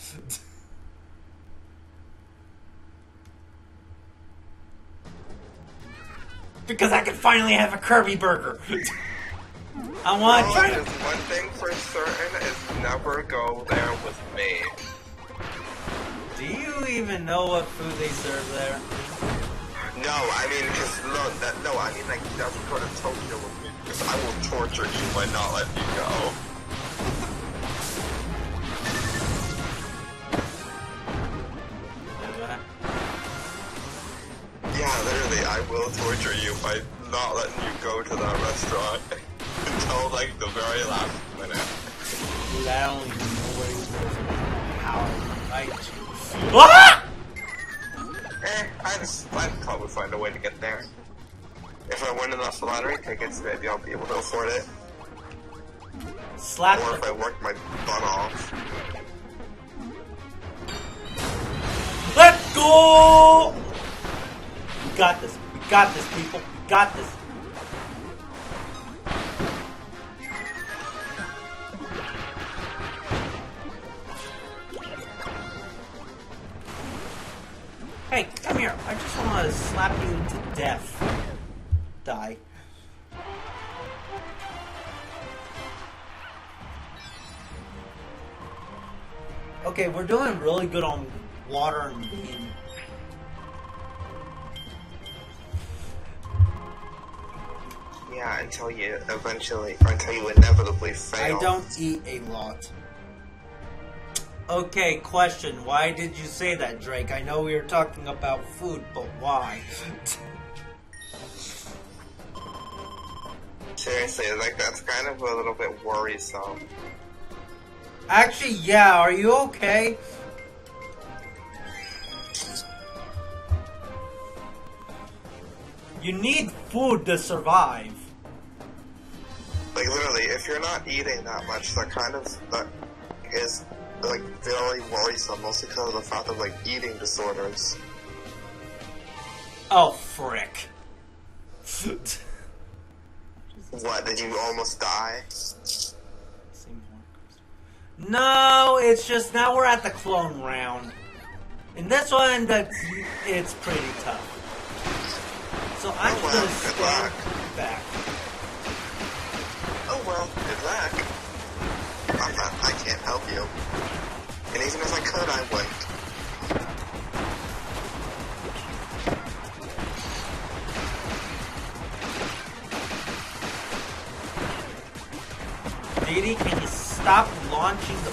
[SPEAKER 2] Because I can finally have a Kirby burger. I want to try to...
[SPEAKER 1] One thing for certain is never go there with me.
[SPEAKER 2] Do you even know what food they serve there?
[SPEAKER 1] No, I mean, I mean, like, you never go to Tokyo with me, because I will torture you by not letting you go. Yeah, literally, I will torture you by not letting you go to that restaurant until, like, the very last minute.
[SPEAKER 2] Dude, I don't even know where he's going. How I fight you. Ah!
[SPEAKER 1] I'd probably find a way to get there. If I win enough lottery tickets, maybe I'll be able to afford it.
[SPEAKER 2] Slap.
[SPEAKER 1] Or if I work my butt off.
[SPEAKER 2] Let's go! We got this. We got this, people. We got this. Hey, come here. I just want to slap you into death. Die. Okay, we're doing really good on water and bean.
[SPEAKER 1] Yeah, until you inevitably fail.
[SPEAKER 2] I don't eat a lot. Okay, question. Why did you say that, Drake? I know we were talking about food, but why?
[SPEAKER 1] Seriously, like, that's kind of a little bit worrisome.
[SPEAKER 2] Actually, yeah, are you okay? You need food to survive.
[SPEAKER 1] Like, literally, if you're not eating that much, that is, like, very worrisome, mostly because of the fact of, like, eating disorders.
[SPEAKER 2] Oh, frick.
[SPEAKER 1] What, did you almost die?
[SPEAKER 2] No, it's just now we're at the clone round. In this one, it's pretty tough. So I'm just gonna stand back.
[SPEAKER 1] Oh well, good luck. I can't help you. And even if I could, I wouldn't.
[SPEAKER 2] Didi, can you stop launching the...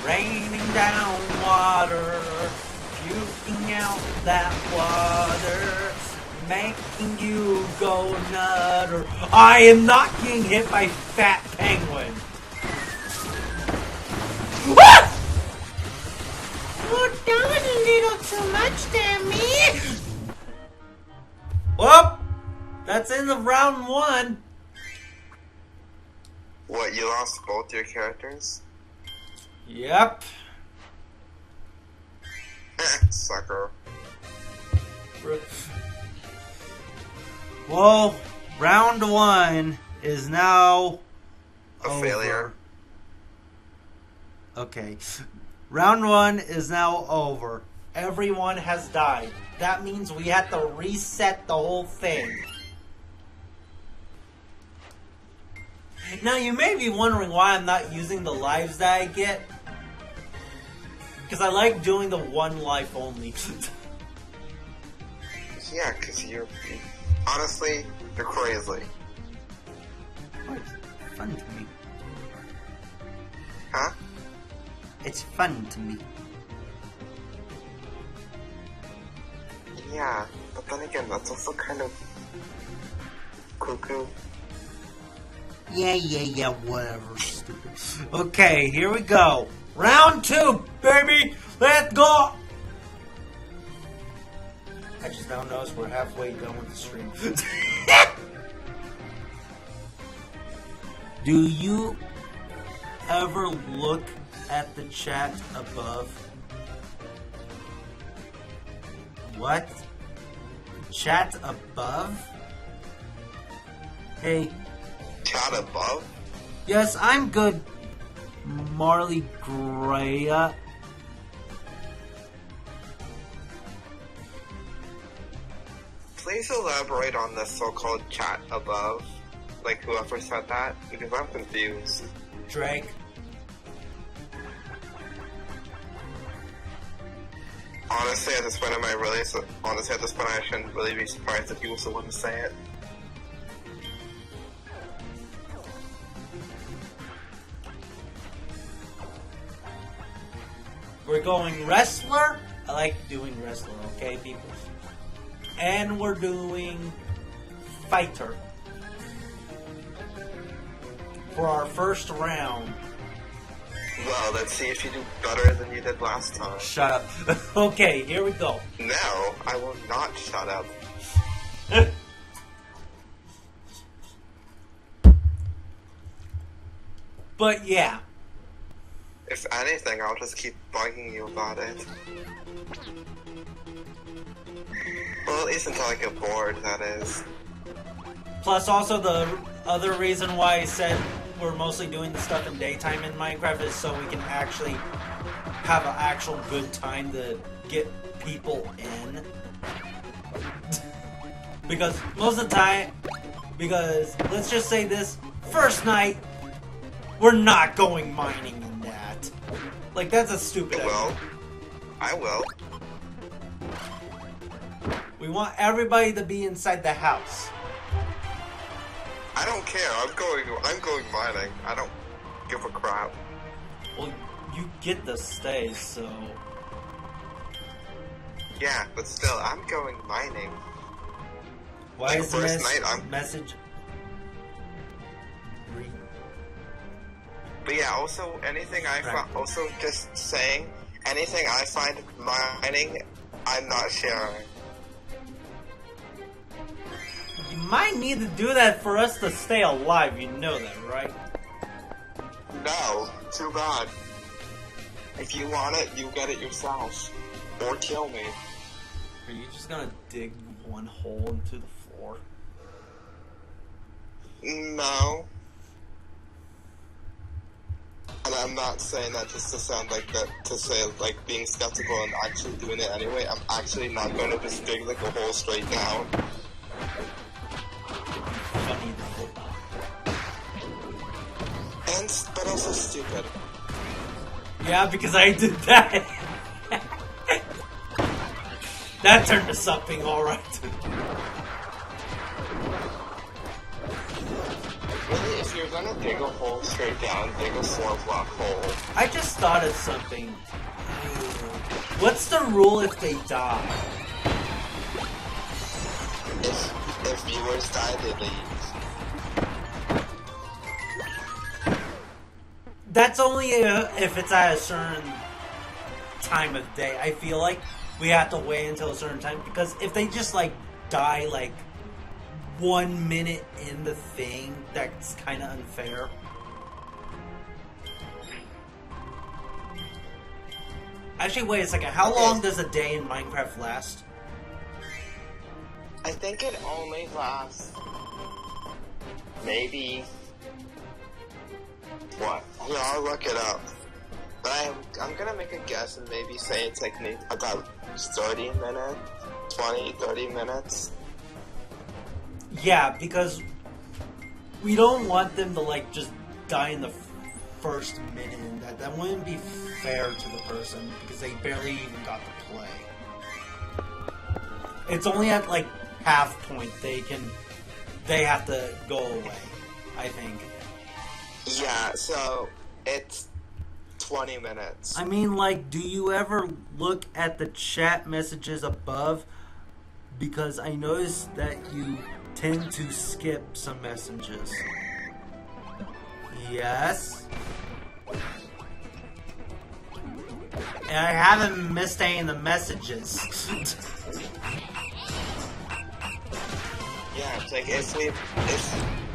[SPEAKER 2] Raining down water, puking out that water, making you go nutter. I am not getting hit by Fat Penguin. Ah!
[SPEAKER 3] Oh, that was a little too much there, me.
[SPEAKER 2] Well, that's end of round 1.
[SPEAKER 1] What, you lost both your characters?
[SPEAKER 2] Yep.
[SPEAKER 1] Sucker.
[SPEAKER 2] Well, round 1 is now
[SPEAKER 1] A
[SPEAKER 2] over.
[SPEAKER 1] failure.
[SPEAKER 2] Okay. Round 1 is now over. Everyone has died. That means we have to reset the whole thing. Now, you may be wondering why I'm not using the lives that I get. Because I like doing the 1 life only.
[SPEAKER 1] Yeah, because you're... Honestly, you're crazy.
[SPEAKER 2] It's fun to me.
[SPEAKER 1] Huh?
[SPEAKER 2] It's fun to me.
[SPEAKER 1] Yeah, but then again, that's also kind of... cuckoo.
[SPEAKER 2] Yeah, whatever, stupid. Okay, here we go. Round 2, baby! Let's go! I just now noticed we're halfway done with the stream. Do you ever look at the chat above? What? Chat above? Hey.
[SPEAKER 1] Chat above?
[SPEAKER 2] Yes, I'm good, Marley Greya.
[SPEAKER 1] Please elaborate on this so-called chat above. Like, whoever said that, because I'm confused.
[SPEAKER 2] Drake.
[SPEAKER 1] Honestly, at this point, I shouldn't really be surprised if he was the one to say it.
[SPEAKER 2] We're going wrestler. I like doing wrestler, okay, people? And we're doing fighter for our first round.
[SPEAKER 1] Well, let's see if you do better than you did last time.
[SPEAKER 2] Shut up. Okay, here we go.
[SPEAKER 1] No, I will not shut up.
[SPEAKER 2] But yeah.
[SPEAKER 1] If anything, I'll just keep bugging you about it. Well, at least until I get bored, that is.
[SPEAKER 2] Plus, also the other reason why I said we're mostly doing the stuff in daytime in Minecraft is so we can actually have an actual good time to get people in. Because most of the time, because let's just say this, first night, we're not going mining in that. Like, that's a stupid idea.
[SPEAKER 1] Well, I will.
[SPEAKER 2] We want everybody to be inside the house.
[SPEAKER 1] I don't care. I'm going mining. I don't give a crap.
[SPEAKER 2] Well, you get to stay, so...
[SPEAKER 1] Yeah, but still, I'm going mining.
[SPEAKER 2] Why
[SPEAKER 1] Like,
[SPEAKER 2] is the
[SPEAKER 1] first night, I'm-
[SPEAKER 2] message...
[SPEAKER 1] But yeah, also, anything I find... Also, just saying, anything I find mining, I'm not sharing.
[SPEAKER 2] You might need to do that for us to stay alive, you know that, right?
[SPEAKER 1] No, too bad. If you want it, you get it yourself. Or kill me.
[SPEAKER 2] Are you just gonna dig one hole into the floor?
[SPEAKER 1] No. And I'm not saying that just to sound like that, to say, like, being skeptical and actually doing it anyway. I'm actually not going to just dig, like, a hole straight down.
[SPEAKER 2] Funny though.
[SPEAKER 1] But also stupid.
[SPEAKER 2] Yeah, because I did that. That turned to something, alright.
[SPEAKER 1] Really, if you're gonna dig a hole straight down, dig a 4-block hole.
[SPEAKER 2] I just thought of something. What's the rule if they die?
[SPEAKER 1] If viewers die, they leave.
[SPEAKER 2] That's only if it's at a certain time of day. I feel like we have to wait until a certain time, because if they just like die like 1 minute in the thing, that's kind of unfair. Actually, wait a second. How long does a day in Minecraft last?
[SPEAKER 1] I think it only lasts maybe what? Yeah, I'll look it up. But I'm gonna make a guess and maybe say it's like maybe about 30 minutes, 20, 30 minutes.
[SPEAKER 2] Yeah, because we don't want them to like just die in the first minute, and that wouldn't be fair to the person because they barely even got to play. It's only at like half point they have to go away, I think.
[SPEAKER 1] Yeah, so it's 20 minutes.
[SPEAKER 2] I mean, like, do you ever look at the chat messages above? Because I noticed that you tend to skip some messages. Yes? And I haven't missed any of the messages.
[SPEAKER 1] Yeah, it's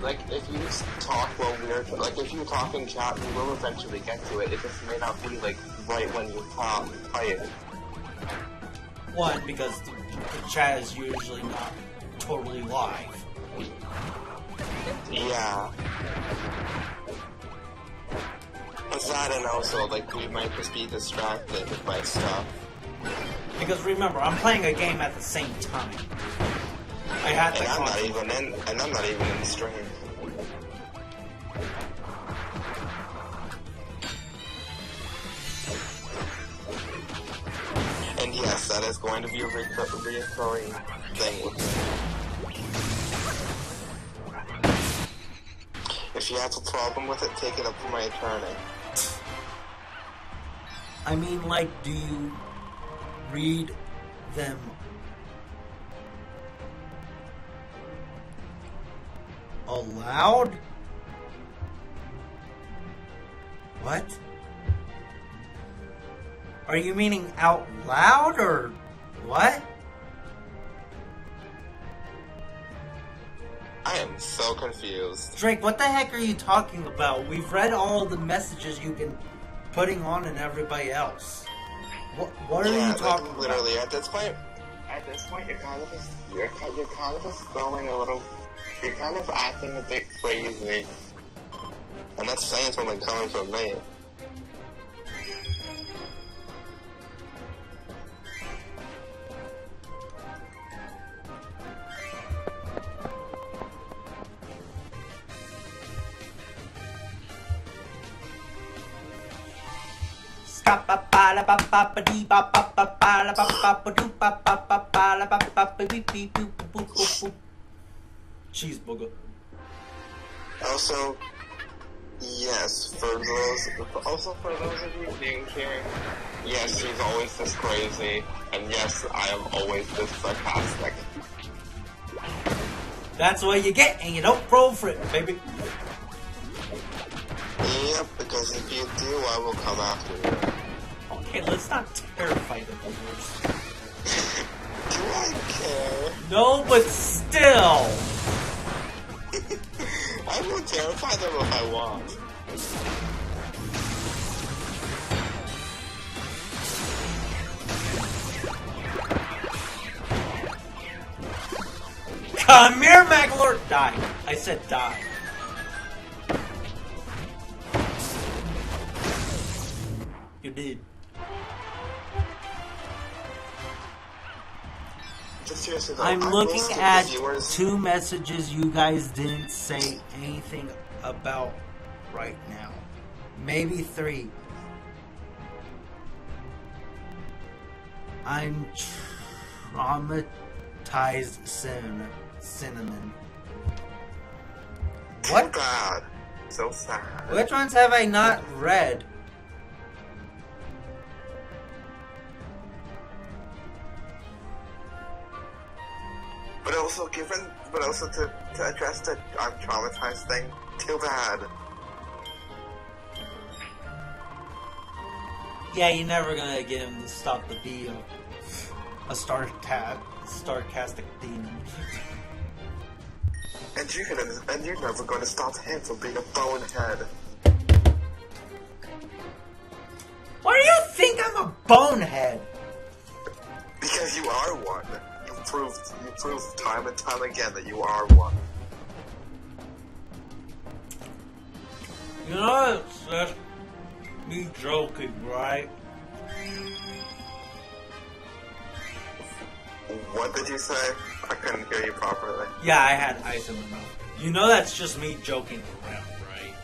[SPEAKER 1] like if you talk while we're like if you talk in chat, we will eventually get to it. It just may not be like right when you play it.
[SPEAKER 2] One, because the chat is usually not totally live.
[SPEAKER 1] Yeah. It's that, and also like we might just be distracted by stuff.
[SPEAKER 2] Because remember, I'm playing a game at the same time. I had to.
[SPEAKER 1] And I'm not even in the stream. And yes, that is going to be a reoccurring thing with me. If you have a problem with it, take it up to my attorney.
[SPEAKER 2] I mean, like, do you read them aloud? What? Are you meaning out loud, or what?
[SPEAKER 1] I am so confused.
[SPEAKER 2] Drake, what the heck are you talking about? We've read all the messages you've been putting on and everybody else. What are you talking about?
[SPEAKER 1] Literally, at this point, you're kind of acting a bit crazy. And that's saying something coming from me.
[SPEAKER 2] Cheeseburger.
[SPEAKER 1] Also, yes, for those of you being here, yes, she's always this crazy, and yes, I am always this sarcastic.
[SPEAKER 2] That's what you get, and you don't roll for it, baby.
[SPEAKER 1] Yep, because if you do, I will come after you.
[SPEAKER 2] Okay, let's not terrify the viewers.
[SPEAKER 1] Do I care?
[SPEAKER 2] No, but still.
[SPEAKER 1] I will terrify them if I want.
[SPEAKER 2] Come here, Maglord! Die. I said die. You did.
[SPEAKER 1] Seriously, though,
[SPEAKER 2] I'm
[SPEAKER 1] I
[SPEAKER 2] looking
[SPEAKER 1] will skip
[SPEAKER 2] at
[SPEAKER 1] the viewers.
[SPEAKER 2] 2 messages you guys didn't say anything about right now. Maybe 3. I'm traumatized cinnamon. What?
[SPEAKER 1] Too bad. So sad.
[SPEAKER 2] Which ones have I not read?
[SPEAKER 1] But also to address the I'm traumatized thing, too bad.
[SPEAKER 2] Yeah, you're never gonna get him to stop the beat of a sarcastic demon.
[SPEAKER 1] And you're never going to stop him from being a bonehead.
[SPEAKER 2] Why do you think I'm a bonehead?
[SPEAKER 1] Because you are one. You proved time and time again that you are one.
[SPEAKER 2] You know, it's just me joking, right?
[SPEAKER 1] What did you say? I couldn't hear you properly.
[SPEAKER 2] Yeah, I had ice in my mouth. You know that's just me joking around, right?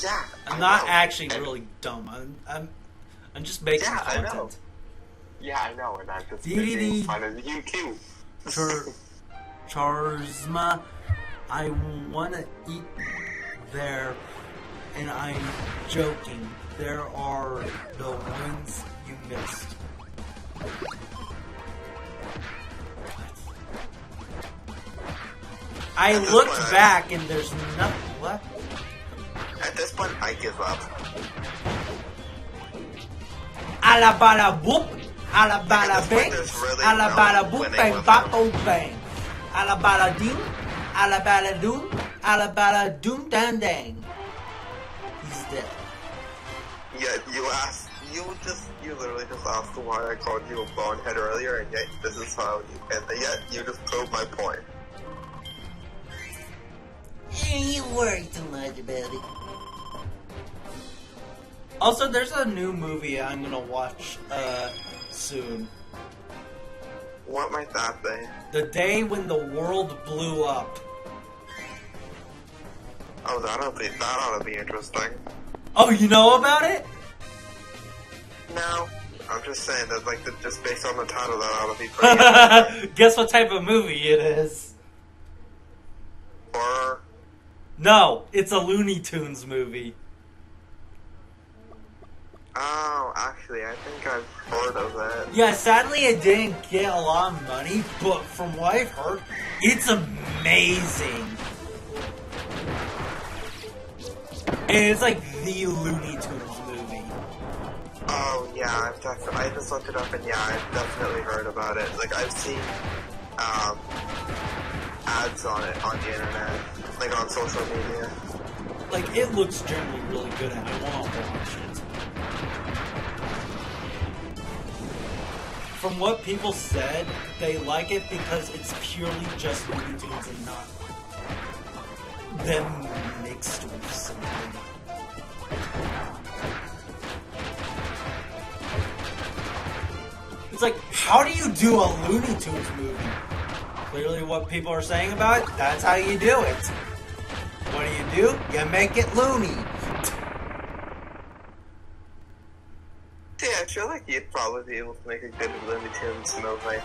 [SPEAKER 1] Yeah.
[SPEAKER 2] I'm not actually really dumb. I'm just making content.
[SPEAKER 1] I know. Yeah, I know, and I'm just making fun of you too.
[SPEAKER 2] Charisma, I wanna eat there, and I'm joking. There are the ones you missed. I looked back and there's nothing left.
[SPEAKER 1] At this point, I give up.
[SPEAKER 2] Alabala boop, alabala bang,
[SPEAKER 1] Really
[SPEAKER 2] alabala
[SPEAKER 1] no
[SPEAKER 2] boop
[SPEAKER 1] winning
[SPEAKER 2] bang,
[SPEAKER 1] with
[SPEAKER 2] bop bang, alabala ding, alabala doom, alabala doom dang dang. He's dead.
[SPEAKER 1] Yeah, you literally just asked why I called you a bonehead earlier, and yet this is how yet you just proved my point.
[SPEAKER 2] You worry too much about it. Also, there's a new movie I'm gonna watch soon.
[SPEAKER 1] What might that be?
[SPEAKER 2] The Day When the World Blew Up.
[SPEAKER 1] Oh, that ought to be interesting.
[SPEAKER 2] Oh, you know about it?
[SPEAKER 1] No, I'm just saying that, just based on the title, that ought to be pretty interesting.
[SPEAKER 2] Guess what type of movie it is?
[SPEAKER 1] Horror?
[SPEAKER 2] No, it's a Looney Tunes movie.
[SPEAKER 1] Oh, actually, I think I've heard of it.
[SPEAKER 2] Yeah, sadly it didn't get a lot of money, but from what I've heard, it's amazing. And it's like the Looney Tunes movie.
[SPEAKER 1] Oh, yeah, I just looked it up, and yeah, I've definitely heard about it. I've seen, ads on it on the internet, on social media.
[SPEAKER 2] It looks generally really good, and I want to watch it. From what people said, they like it because it's purely just Looney Tunes and not them mixed with something. It's how do you do a Looney Tunes movie? Clearly what people are saying about it, that's how you do it. What do? You make it loony.
[SPEAKER 1] Yeah, I feel like you'd probably be able to make a good Looney Tunes movie.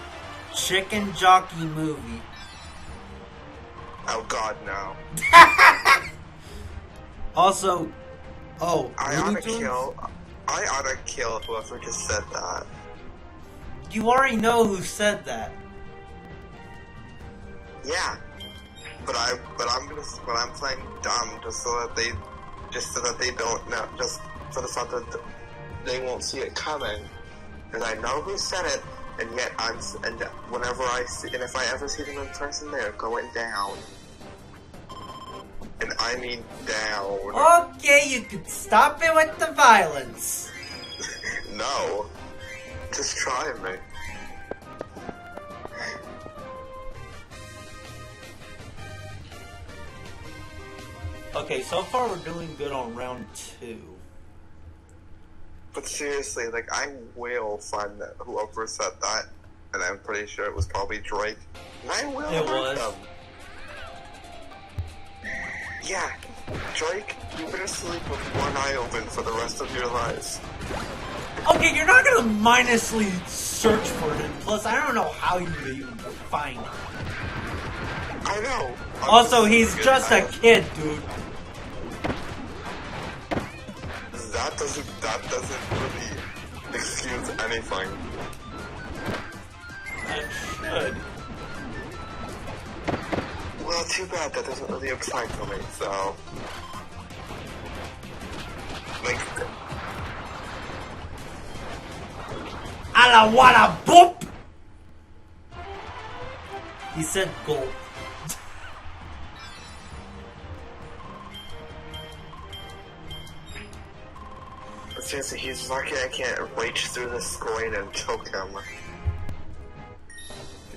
[SPEAKER 2] Chicken jockey movie.
[SPEAKER 1] Oh god, no.
[SPEAKER 2] Also,
[SPEAKER 1] I ought to kill whoever just said that.
[SPEAKER 2] You already know who said that.
[SPEAKER 1] Yeah. But I'm playing dumb just so that they don't know, just for the fact that they won't see it coming. And I know who said it, and yet whenever if I ever see them in person, they're going down. And I mean down.
[SPEAKER 2] Okay, you can stop it with the violence.
[SPEAKER 1] No. Just try me.
[SPEAKER 2] Okay, so far we're doing good on round 2.
[SPEAKER 1] But seriously, I will find whoever said that, and I'm pretty sure it was probably Drake. And I will hurt them. Yeah, Drake, you better sleep with one eye open for the rest of your lives.
[SPEAKER 2] Okay, you're not gonna mindlessly search for it. Plus, I don't know how you even find it.
[SPEAKER 1] I know.
[SPEAKER 2] Also, he's just a kid, dude.
[SPEAKER 1] That doesn't really excuse anything.
[SPEAKER 2] That should.
[SPEAKER 1] Well, too bad that doesn't really apply to me, so... Like...
[SPEAKER 2] Ala wada boop! He said gulp.
[SPEAKER 1] Seriously, he's lucky I can't reach through the screen and choke him.
[SPEAKER 2] I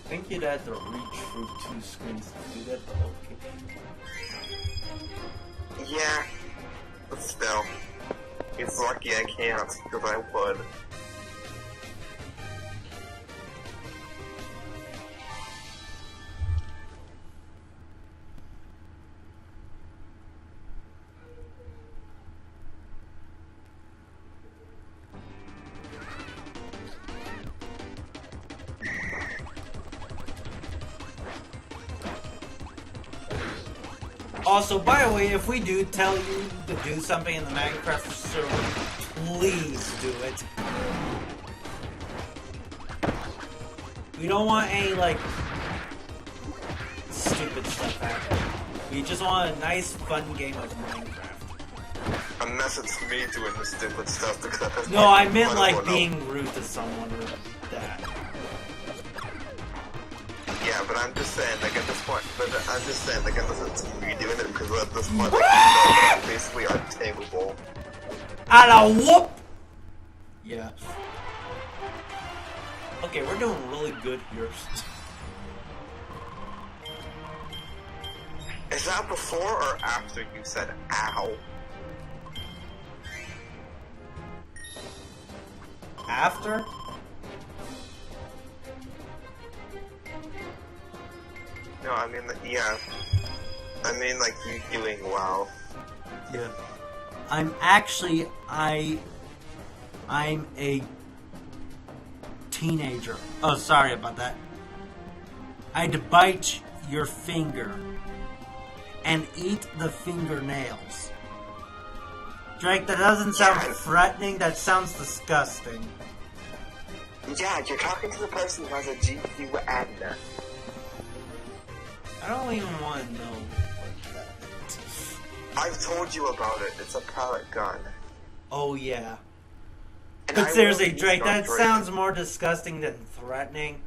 [SPEAKER 2] think you'd have to reach through 2 screens to do that, but okay.
[SPEAKER 1] Yeah, but still. He's lucky I can't, because I would.
[SPEAKER 2] Also, by the way, if we do tell you to do something in the Minecraft server, please do it. We don't want any, like, stupid stuff happening. We just want a nice, fun game of Minecraft.
[SPEAKER 1] Unless it's me doing the stupid stuff, because
[SPEAKER 2] No, I meant, like, being rude to someone or that.
[SPEAKER 1] Yeah, but I'm just saying, like, at this point, unless it's me doing it, because at this point, like, I'm basically untamable.
[SPEAKER 2] Ala whoop! Yeah. Okay, we're doing really good here.
[SPEAKER 1] Is that before or after you said ow?
[SPEAKER 2] After?
[SPEAKER 1] No, I mean, yeah. I mean, like, you doing well.
[SPEAKER 2] Yeah. I'm a teenager. Oh, sorry about that. I'd bite your finger and eat the fingernails. Drake, that doesn't sound threatening, that sounds disgusting.
[SPEAKER 1] Yeah, you're talking to the person who has a GQ and...
[SPEAKER 2] I don't even want to know what that is.
[SPEAKER 1] I've told you about it. It's a pellet gun.
[SPEAKER 2] Oh, yeah.
[SPEAKER 1] And
[SPEAKER 2] But
[SPEAKER 1] I
[SPEAKER 2] seriously,
[SPEAKER 1] will
[SPEAKER 2] Drake,
[SPEAKER 1] use
[SPEAKER 2] that
[SPEAKER 1] Drake.
[SPEAKER 2] sounds more disgusting than threatening.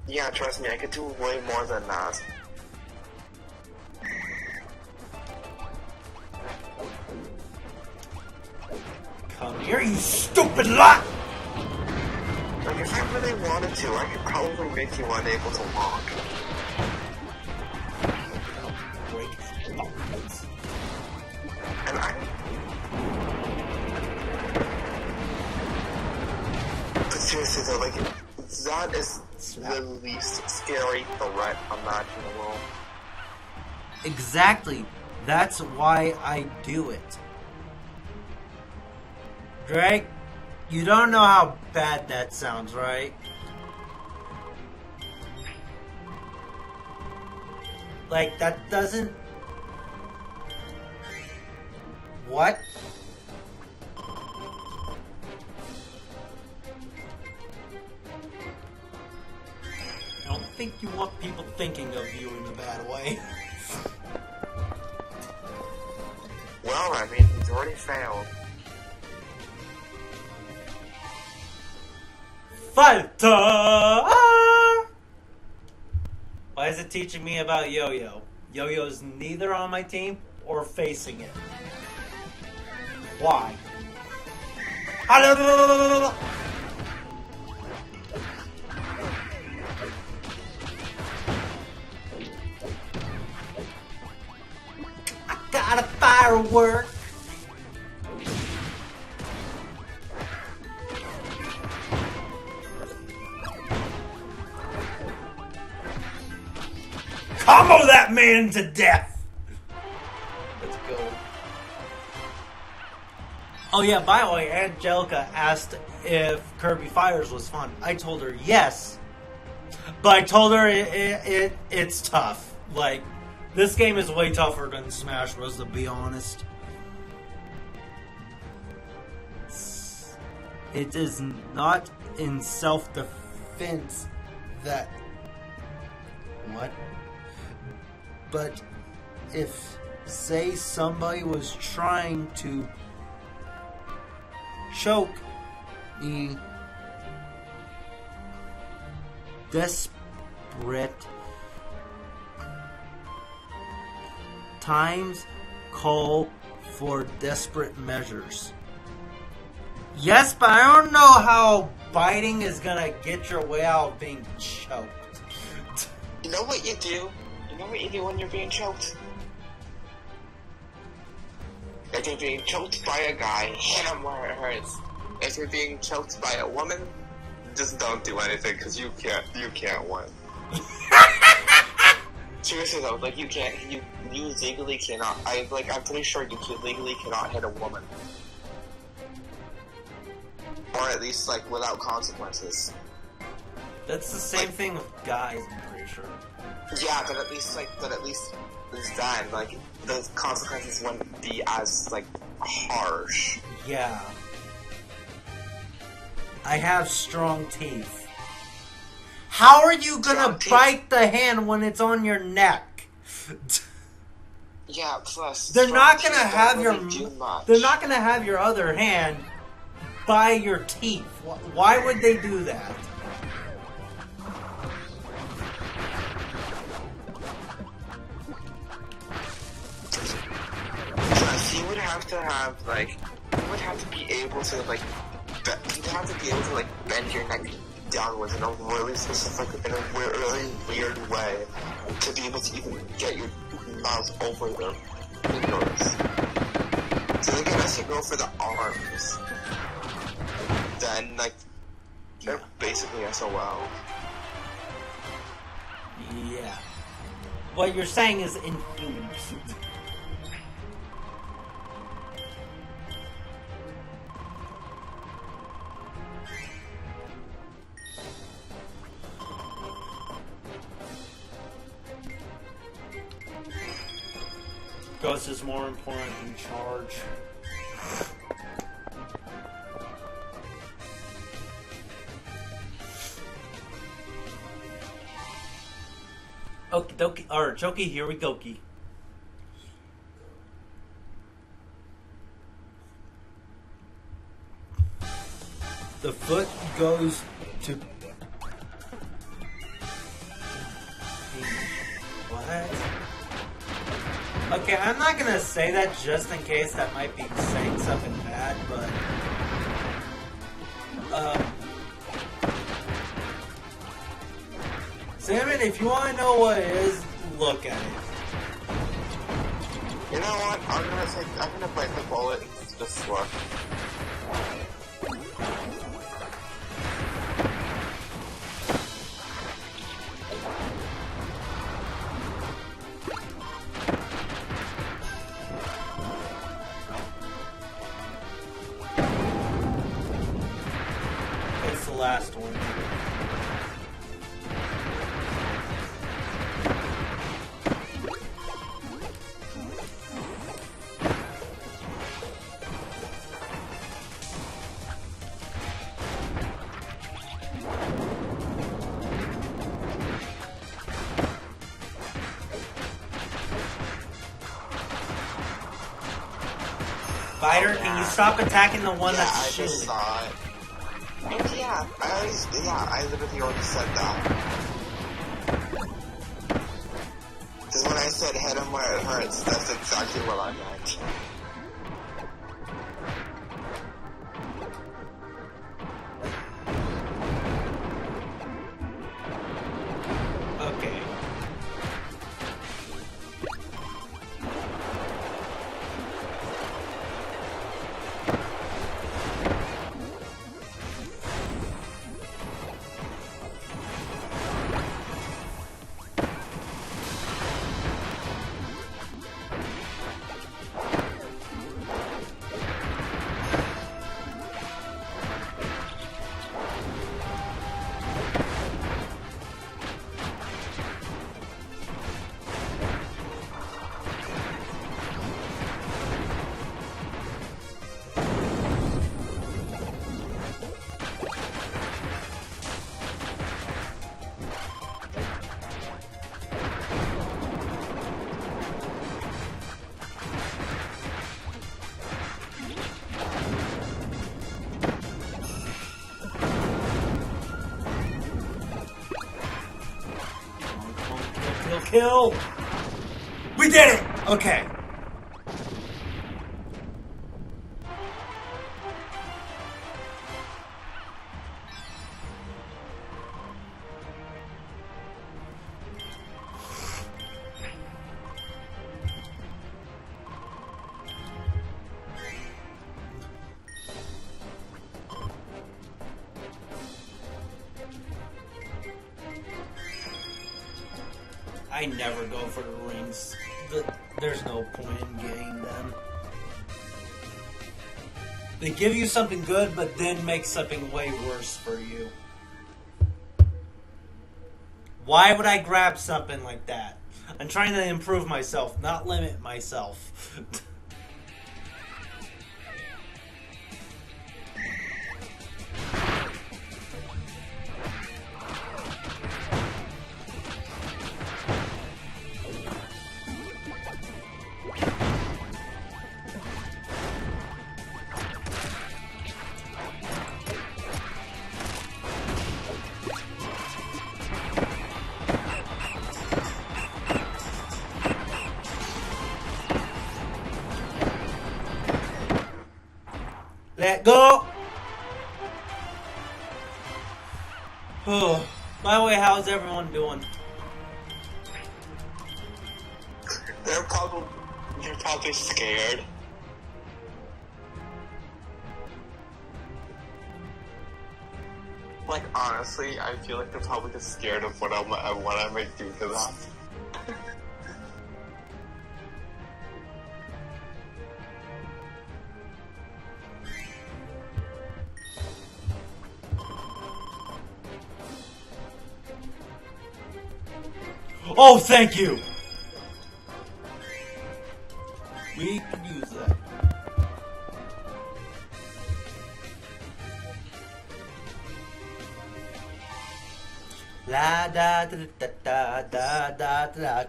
[SPEAKER 1] Yeah, trust me, I could do way more than that.
[SPEAKER 2] Come here, you stupid lot!
[SPEAKER 1] Like, if I really wanted to, I could probably make you unable to walk.
[SPEAKER 2] Break bones.
[SPEAKER 1] And But seriously though, like, that is the least scary threat imaginable.
[SPEAKER 2] Exactly. That's why I do it. Drake, you don't know how bad that sounds, right? Like, that doesn't... What? I don't think you want people thinking of you in a bad way.
[SPEAKER 1] Well, I mean, he's already failed.
[SPEAKER 2] Fighter! Why is it teaching me about Yo-Yo? Yo-Yo's neither on my team or facing it. Why? I got a firework! Combo that man to death! Let's go. Oh yeah, by the way, Angelica asked if Kirby Fires was fun. I told her yes, but I told her it's tough. Like, this game is way tougher than Smash Bros. To be honest. It is not in self-defense that... What? But if, say, somebody was trying to choke me, desperate times call for desperate measures. Yes, but I don't know how biting is gonna get your way out of being choked.
[SPEAKER 1] You know what you do? You know what you do when you're being choked? If you're being choked by a guy, hit him where it hurts. If you're being choked by a woman, just don't do anything, because you can't win. Seriously though, like, you legally cannot, I'm pretty sure you legally cannot hit a woman. Or at least, like, without consequences.
[SPEAKER 2] That's the same thing with guys, I'm pretty sure.
[SPEAKER 1] Yeah, but at least then, like, the consequences wouldn't be as, like, harsh.
[SPEAKER 2] Yeah. I have strong teeth. How are you gonna bite the hand when it's on your neck?
[SPEAKER 1] Yeah, plus
[SPEAKER 2] they're not gonna have
[SPEAKER 1] They're
[SPEAKER 2] not gonna have your other hand by your teeth. Why would they do that?
[SPEAKER 1] Plus, you would have to be able to, like, bend your neck downwards in a really specific, in a really weird way to be able to even get your mouth over the fingers. So they can actually go for the arms. Then, like, they're basically SOL.
[SPEAKER 2] Yeah. What you're saying is infused. Ghost is more important than charge. Okie dokie, or jokey, here we go, key. The foot goes to... What? Okay, I'm not gonna say that just in case that might be saying something bad, but... Salmon, if you want to know what it is, look at it.
[SPEAKER 1] You know what? I'm gonna bite the bullet and just look.
[SPEAKER 2] It's the last one. Spider, can you stop attacking the one that's
[SPEAKER 1] I
[SPEAKER 2] shooting?
[SPEAKER 1] just saw it. And I literally already said that. Because when I said hit him where it hurts, that's exactly what I meant.
[SPEAKER 2] Okay. kill. We did it! Okay. I never go for the rings. There's no point in getting them. They give you something good, but then make something way worse for you. Why would I grab something like that? I'm trying to improve myself, not limit myself. Let go! Oh, by the way, how's everyone doing?
[SPEAKER 1] You're probably scared. Like, honestly, I feel like they're probably just scared of what I might do to them.
[SPEAKER 2] Oh, thank you! We can use that. La da da da da da da da.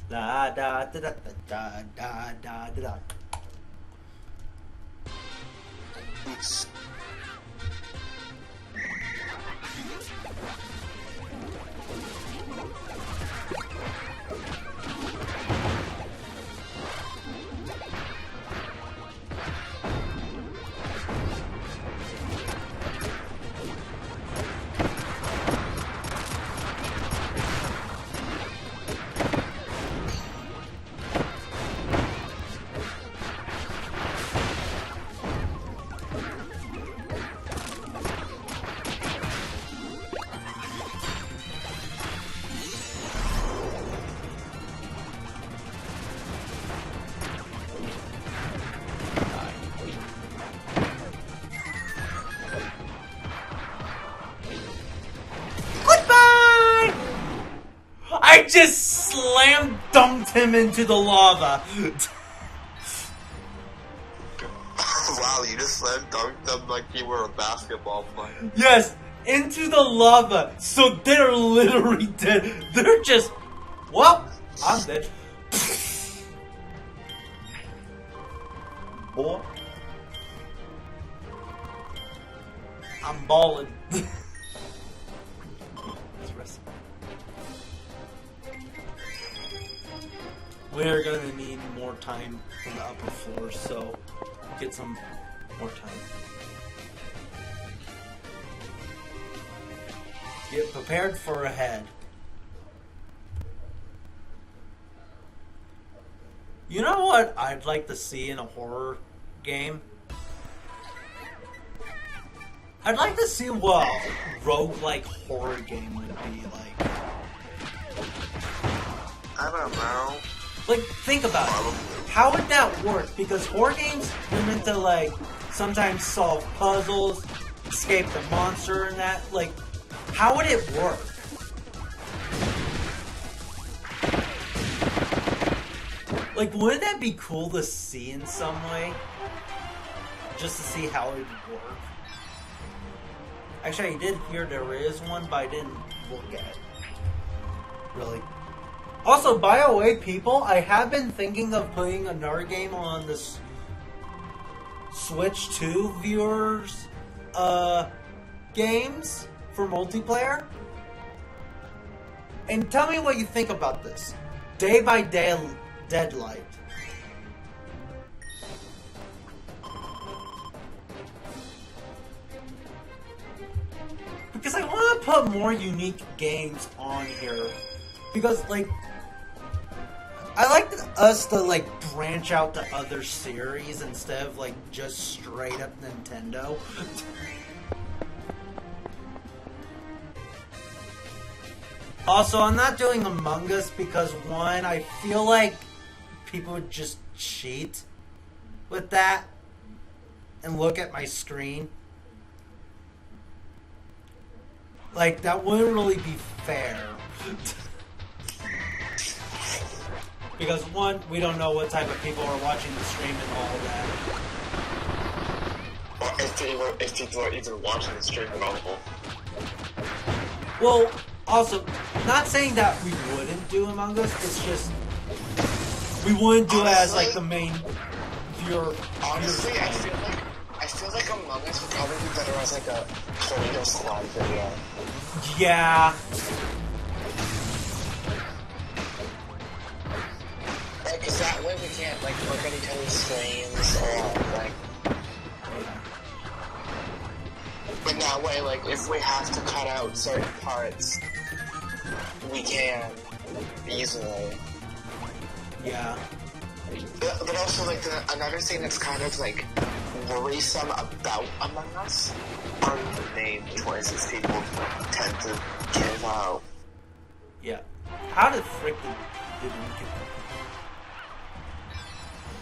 [SPEAKER 2] La da da da da da da da.
[SPEAKER 1] Oops.
[SPEAKER 2] I just slam dunked him into the lava.
[SPEAKER 1] Wow, you just slam dunked them like you were a basketball player.
[SPEAKER 2] Yes, into the lava. So they're literally dead. They're just, well, I'm dead. Boy, I'm balling. We're gonna need more time in the upper floor, so get some more time. Get prepared for a head. You know what I'd like to see in a horror game? I'd like to see what a roguelike horror game would be like.
[SPEAKER 1] I don't know.
[SPEAKER 2] Like, think about it. How would that work? Because horror games, they're meant to, like, sometimes solve puzzles, escape the monster and that. Like, how would it work? Like, wouldn't that be cool to see in some way? Just to see how it would work. Actually, I did hear there is one, but I didn't look at it. Really. Also, by the way, people, I have been thinking of putting another game on this Switch 2 viewers games for multiplayer. And tell me what you think about this. Day by day deadlight. Because I want to put more unique games on here. Because, like, I like us to, like, branch out to other series instead of, like, just straight up Nintendo. Also, I'm not doing Among Us because, one, I feel like people would just cheat with that and look at my screen. Like, that wouldn't really be fair. Because, one, we don't know what type of people are watching the stream and all that.
[SPEAKER 1] Or if people are even watching the stream at all.
[SPEAKER 2] Well, also, not saying that we wouldn't do Among Us, it's just we wouldn't do it as, like, the main viewer.
[SPEAKER 1] Honestly, I feel like Among Us would probably be better as, like, a tornado squad video.
[SPEAKER 2] Yeah.
[SPEAKER 1] Because that way we can't, like, look at each other's screens or, like... But that way, like, if we have to cut out certain parts, we can easily.
[SPEAKER 2] Yeah.
[SPEAKER 1] But also, like, another thing that's kind of, like, worrisome about Among Us are the name choices people tend to give out.
[SPEAKER 2] Yeah. How the frick did we get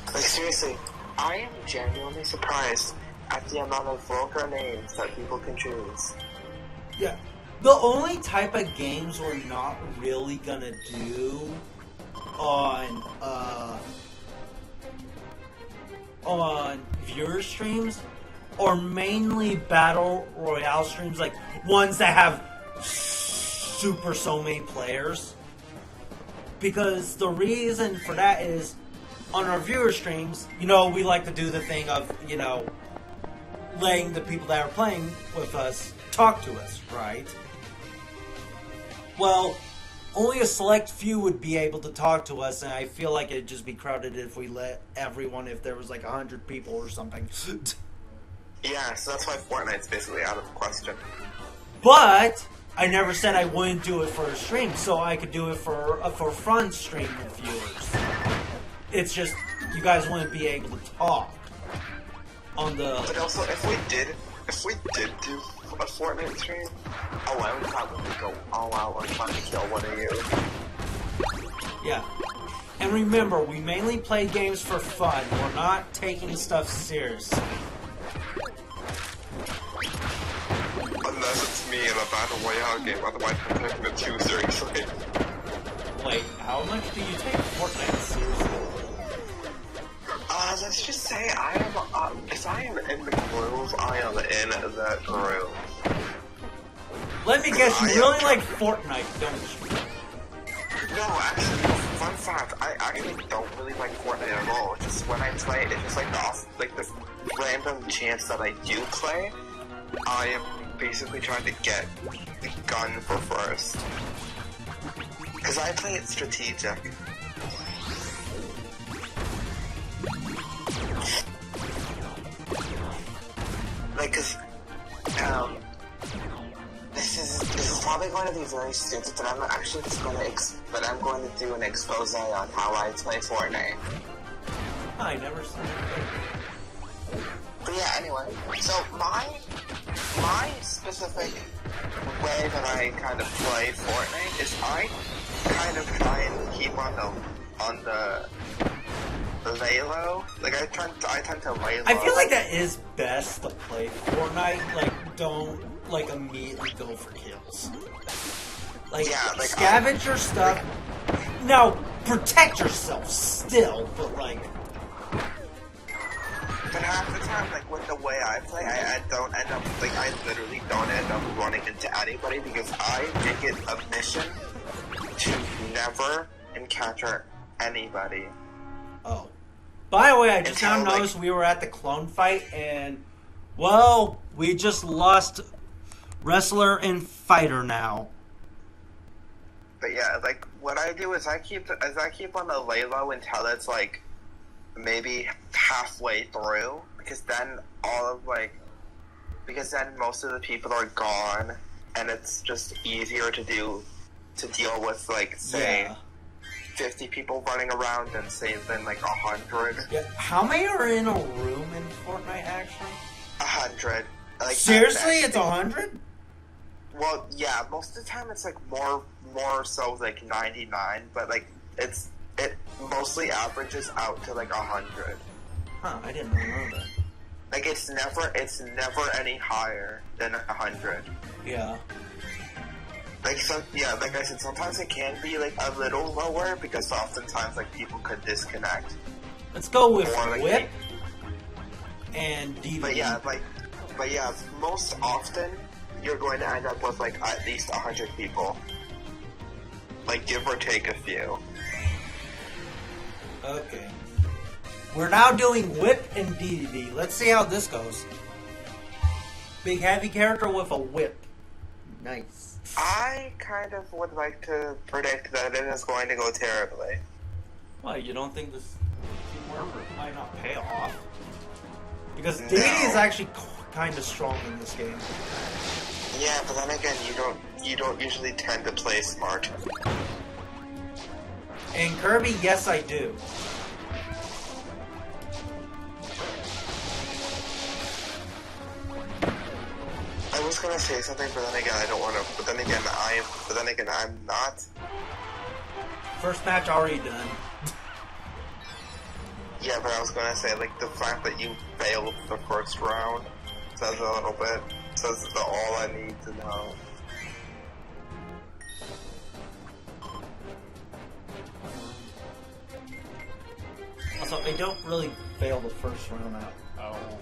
[SPEAKER 2] that?
[SPEAKER 1] Like, seriously, I am genuinely surprised at the amount of vulgar names that people can choose.
[SPEAKER 2] Yeah. The only type of games we're not really gonna do on viewer streams are mainly battle royale streams, like ones that have super so many players. Because the reason for that is on our viewer streams, you know, we like to do the thing of, you know, letting the people that are playing with us talk to us, right? Well, only a select few would be able to talk to us, and I feel like it'd just be crowded if we let everyone, if there was like 100 people or something.
[SPEAKER 1] Yeah, so that's why Fortnite's basically out of the question.
[SPEAKER 2] But I never said I wouldn't do it for a stream, so I could do it for fun stream with viewers. It's just you guys wouldn't be able to talk on the.
[SPEAKER 1] But also, if we did do a Fortnite stream, I would probably go all out on trying to kill one of you.
[SPEAKER 2] Yeah. And remember, we mainly play games for fun. We're not taking stuff seriously.
[SPEAKER 1] Unless it's me in a battle royale game, otherwise I'm taking it too seriously.
[SPEAKER 2] Wait, how much do you take Fortnite seriously?
[SPEAKER 1] Let's just say I am, if I am in the groove, I am in the groove.
[SPEAKER 2] Let me guess, you really like Fortnite, don't you?
[SPEAKER 1] No, actually, fun fact, I actually don't really like Fortnite at all. It's just when I play, it's just like the random chance that I do play, I am basically trying to get the gun for first. Because I play it strategic. Like, cause, this is probably going to be very stupid, but I'm actually just going to, I'm going to do an expose on how I play Fortnite.
[SPEAKER 2] I never seen it.
[SPEAKER 1] But yeah, anyway, so my specific way that I kind of play Fortnite is I kind of try and keep on the lay low. Like I tend to lay low.
[SPEAKER 2] I feel like that is best to play Fortnite. Like, don't like immediately go for kills. Like,
[SPEAKER 1] yeah, like
[SPEAKER 2] scavenge your stuff. Now, protect yourself still, but like.
[SPEAKER 1] But half the time, like with the way I play, I don't end up I literally don't end up running into anybody because I make it a mission to never encounter anybody.
[SPEAKER 2] Oh. By the way, I just now noticed we were at the clone fight, and, well, we just lost wrestler and fighter now.
[SPEAKER 1] but yeah, like what I do is I keep on the lay low until it's like maybe halfway through, because then most of the people are gone, and it's just easier to deal with, like, say 50 people running around than like 100.
[SPEAKER 2] Yeah. How many are in a room in Fortnite actually?
[SPEAKER 1] 100. Like,
[SPEAKER 2] seriously, it's 100?
[SPEAKER 1] Well, yeah, most of the time it's like more so like 99, but like it mostly averages out to like 100.
[SPEAKER 2] Huh, I didn't know that.
[SPEAKER 1] Like it's never any higher than 100.
[SPEAKER 2] Yeah.
[SPEAKER 1] Like like I said, sometimes it can be like a little lower because oftentimes like people could disconnect.
[SPEAKER 2] Let's go with
[SPEAKER 1] like
[SPEAKER 2] Whip and DVD.
[SPEAKER 1] But yeah, most often you're going to end up with like at least 100 people. Like give or take a few.
[SPEAKER 2] Okay. We're now doing Whip and DDD. Let's see how this goes. Big heavy character with a whip. Nice.
[SPEAKER 1] I kind of would like to predict that it is going to go terribly.
[SPEAKER 2] Why, you don't think this teamwork might not pay off? Because DDD is actually kind of strong in this game.
[SPEAKER 1] Yeah, but then again, you don't usually tend to play smart.
[SPEAKER 2] In Kirby, yes I do.
[SPEAKER 1] I was gonna say something, but then again, I don't want to. But then again, I'm not.
[SPEAKER 2] First match already done.
[SPEAKER 1] Yeah, but I was gonna say, like, the fact that you failed the first round says a little bit. Says all I need to know.
[SPEAKER 2] Also, I don't really fail the first round out at all.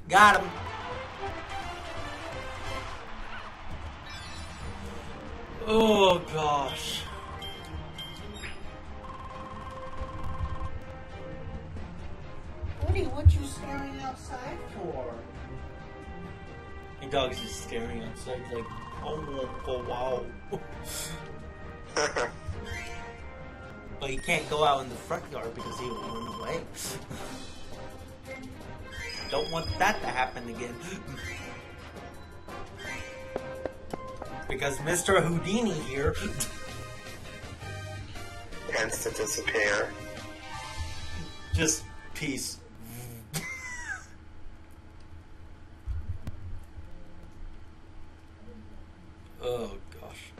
[SPEAKER 2] Got him. Oh gosh.
[SPEAKER 3] Woody, what you staring outside for?
[SPEAKER 2] My dog's just staring outside like, oh wow. But he can't go out in the front yard because he will run away. Don't want that to happen again. Because Mr. Houdini here
[SPEAKER 1] tends to disappear.
[SPEAKER 2] Just peace. Oh gosh.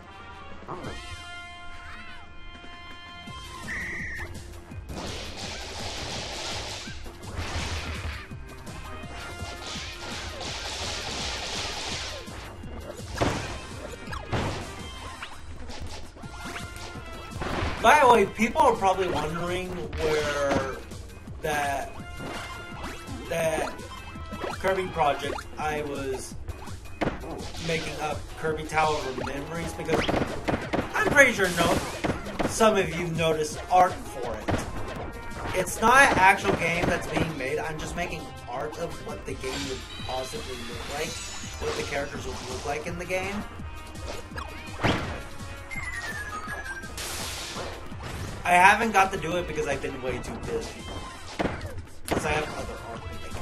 [SPEAKER 2] By the way, people are probably wondering where that Kirby project I was making up Kirby Tower of Memories, because I'm pretty sure some of you noticed art for it. It's not an actual game that's being made. I'm just making art of what the game would possibly look like, what the characters would look like in the game. I haven't got to do it because I've been way too busy. Because I have other art to make.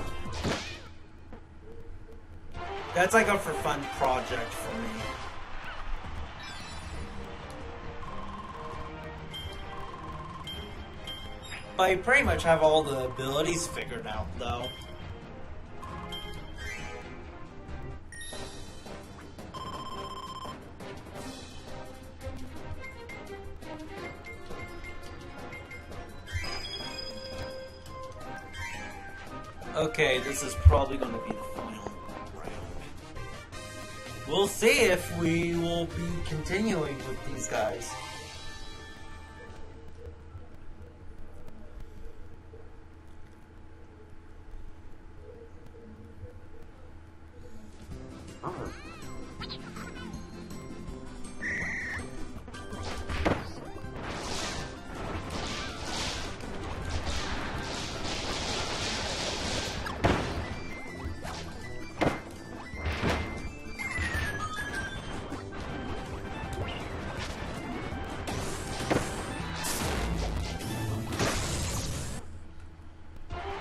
[SPEAKER 2] That's like a for fun project for me. But I pretty much have all the abilities figured out, though. Okay, this is probably going to be the final round. We'll see if we will be continuing with these guys.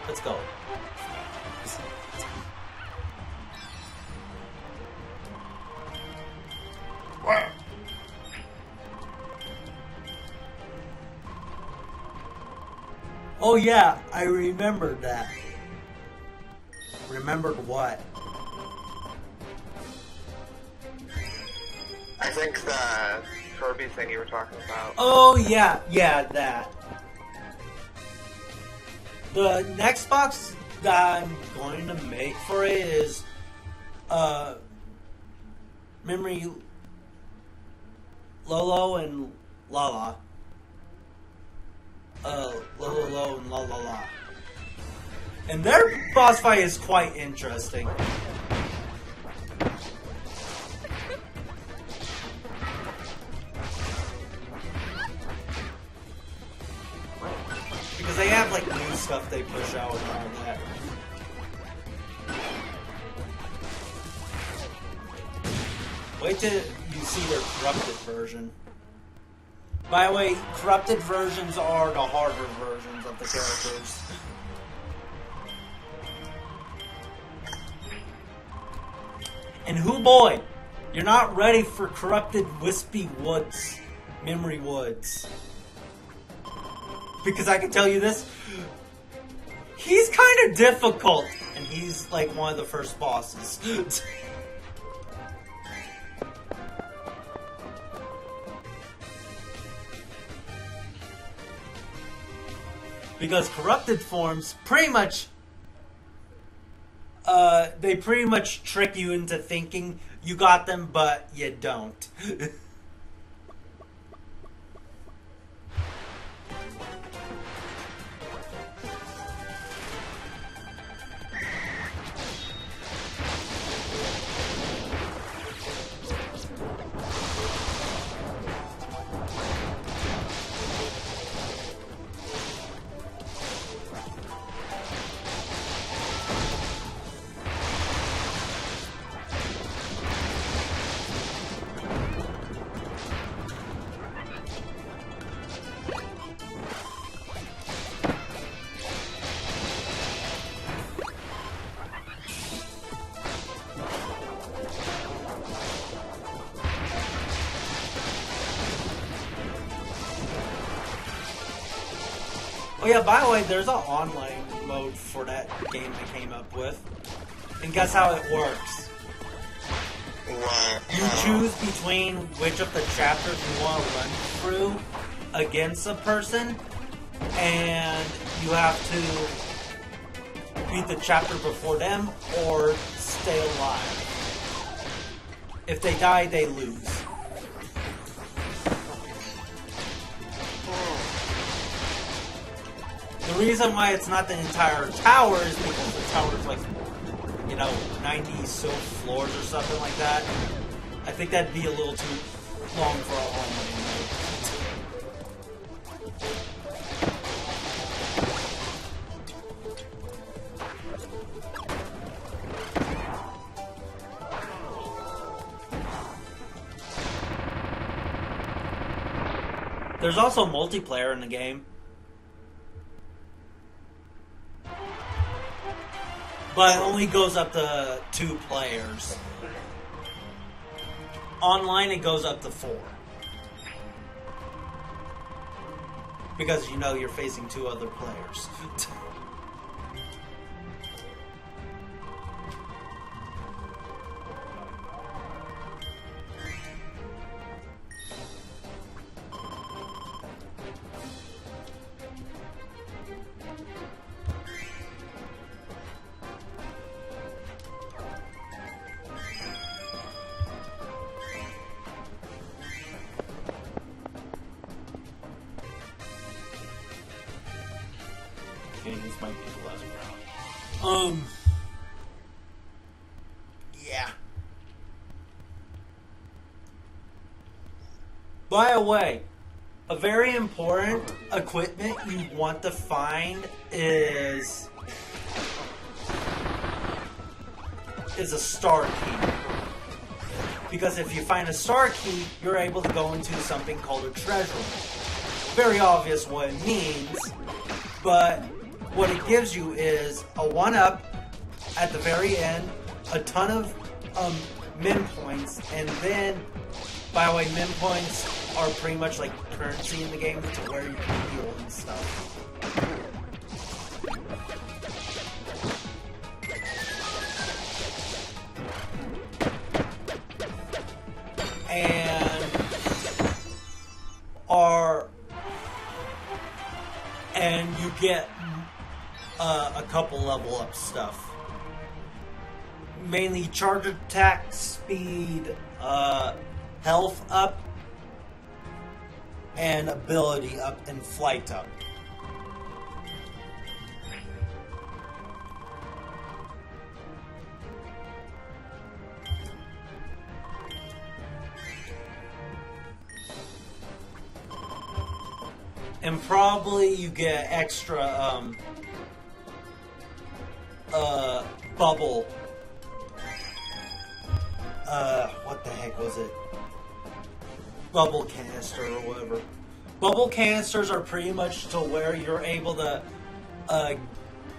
[SPEAKER 2] Let's go. Oh yeah, I remembered that. Remembered what?
[SPEAKER 1] I think the Kirby thing you were talking about.
[SPEAKER 2] Oh yeah, that. The next box that I'm going to make for it is Memory Lolo and Lala. Lolo and La La La. And their boss fight is quite interesting. Because they have like new stuff they push out and all that. Wait till you see their corrupted version. By the way, corrupted versions are the harder versions of the characters. And who boy, you're not ready for corrupted Wispy Woods, Memory Woods. Because I can tell you this, he's kind of difficult, and he's like one of the first bosses. Because corrupted forms pretty much, they pretty much trick you into thinking you got them, but you don't. Oh yeah, by the way, there's an online mode for that game I came up with. And guess how it works? You choose between which of the chapters you want to run through against a person, and you have to beat the chapter before them or stay alive. If they die, they lose. The reason why it's not the entire tower is because the tower's like, 90 so floors or something like that. I think that'd be a little too long for a online. There's also multiplayer in the game. But it only goes up to 2 players. Online, it goes up to 4. Because you know you're facing 2 other players. Okay, this might be the last round. Yeah. By the way, a very important equipment you want to find is a star key. Because if you find a star key, you're able to go into something called a treasure room. Very obvious what it means, but what it gives you is a 1-up at the very end, a ton of min points, and then, by the way, min points are pretty much like currency in the game to where you can heal and stuff. And you get a couple level up stuff. Mainly charge attack, speed, health up, and ability up, and flight up. And probably you get extra bubble. What the heck was it? Bubble canister or whatever. Bubble canisters are pretty much to where you're able to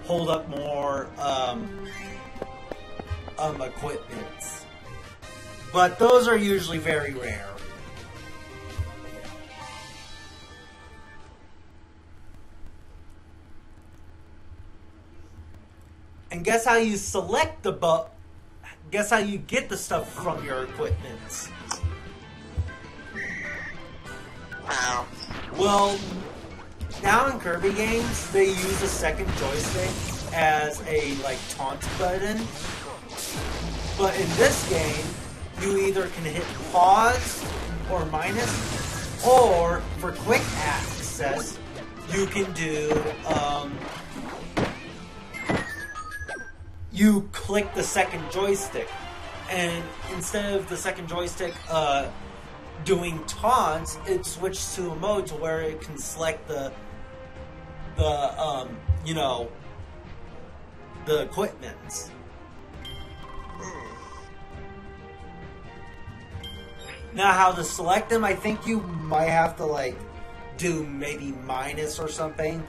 [SPEAKER 2] hold up more equipment. But those are usually very rare. And guess how you select the guess how you get the stuff from your equipment?
[SPEAKER 1] Wow.
[SPEAKER 2] Well, now in Kirby games, they use a second joystick as a, taunt button. But in this game, you either can hit pause or minus, or for quick access, you can do, you click the second joystick, and instead of the second joystick doing taunts, it switches to a mode to where it can select the equipment. Now, how to select them, I think you might have to do maybe minus or something.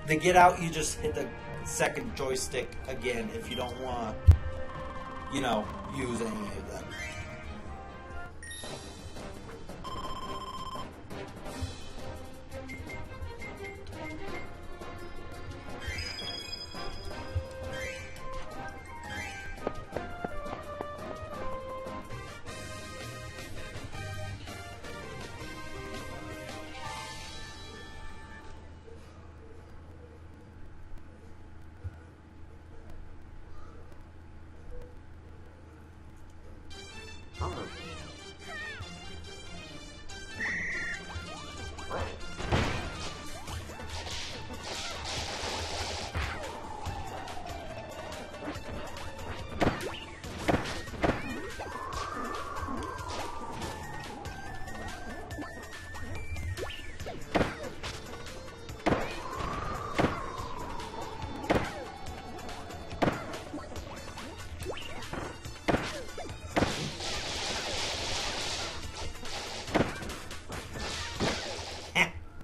[SPEAKER 2] To get out, you just hit the second joystick again if you don't want to, use any of them.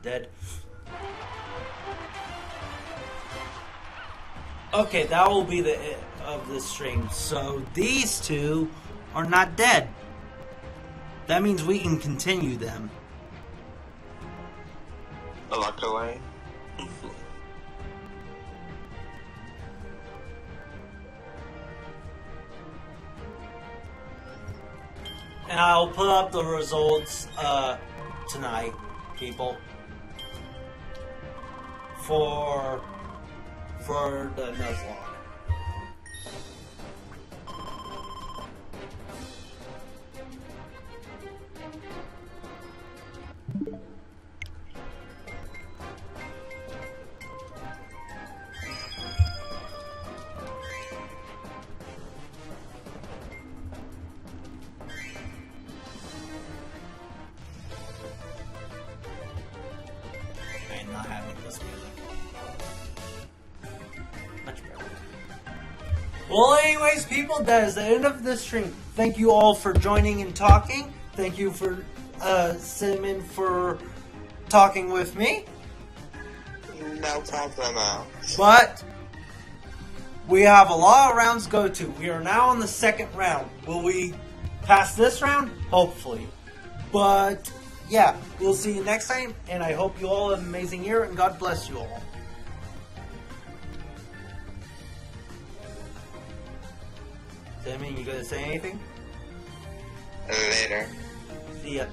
[SPEAKER 2] Dead. Okay, that will be the of the stream. So these two are not dead. That means we can continue them.
[SPEAKER 1] Luckily.
[SPEAKER 2] And I'll put up the results tonight, people. For the Nuzlocke. And not having this music. Much better. Well, anyways, people, that is the end of this stream. Thank you all for joining and talking. Thank you for Cinnamon for talking with me.
[SPEAKER 1] No problem.
[SPEAKER 2] But we have a lot of rounds to go to. We are now in the second round. Will we pass this round? Hopefully. But yeah, we'll see you next time, and I hope you all have an amazing year, and God bless you all. Sammy, you gonna say anything?
[SPEAKER 1] Later.
[SPEAKER 2] See ya.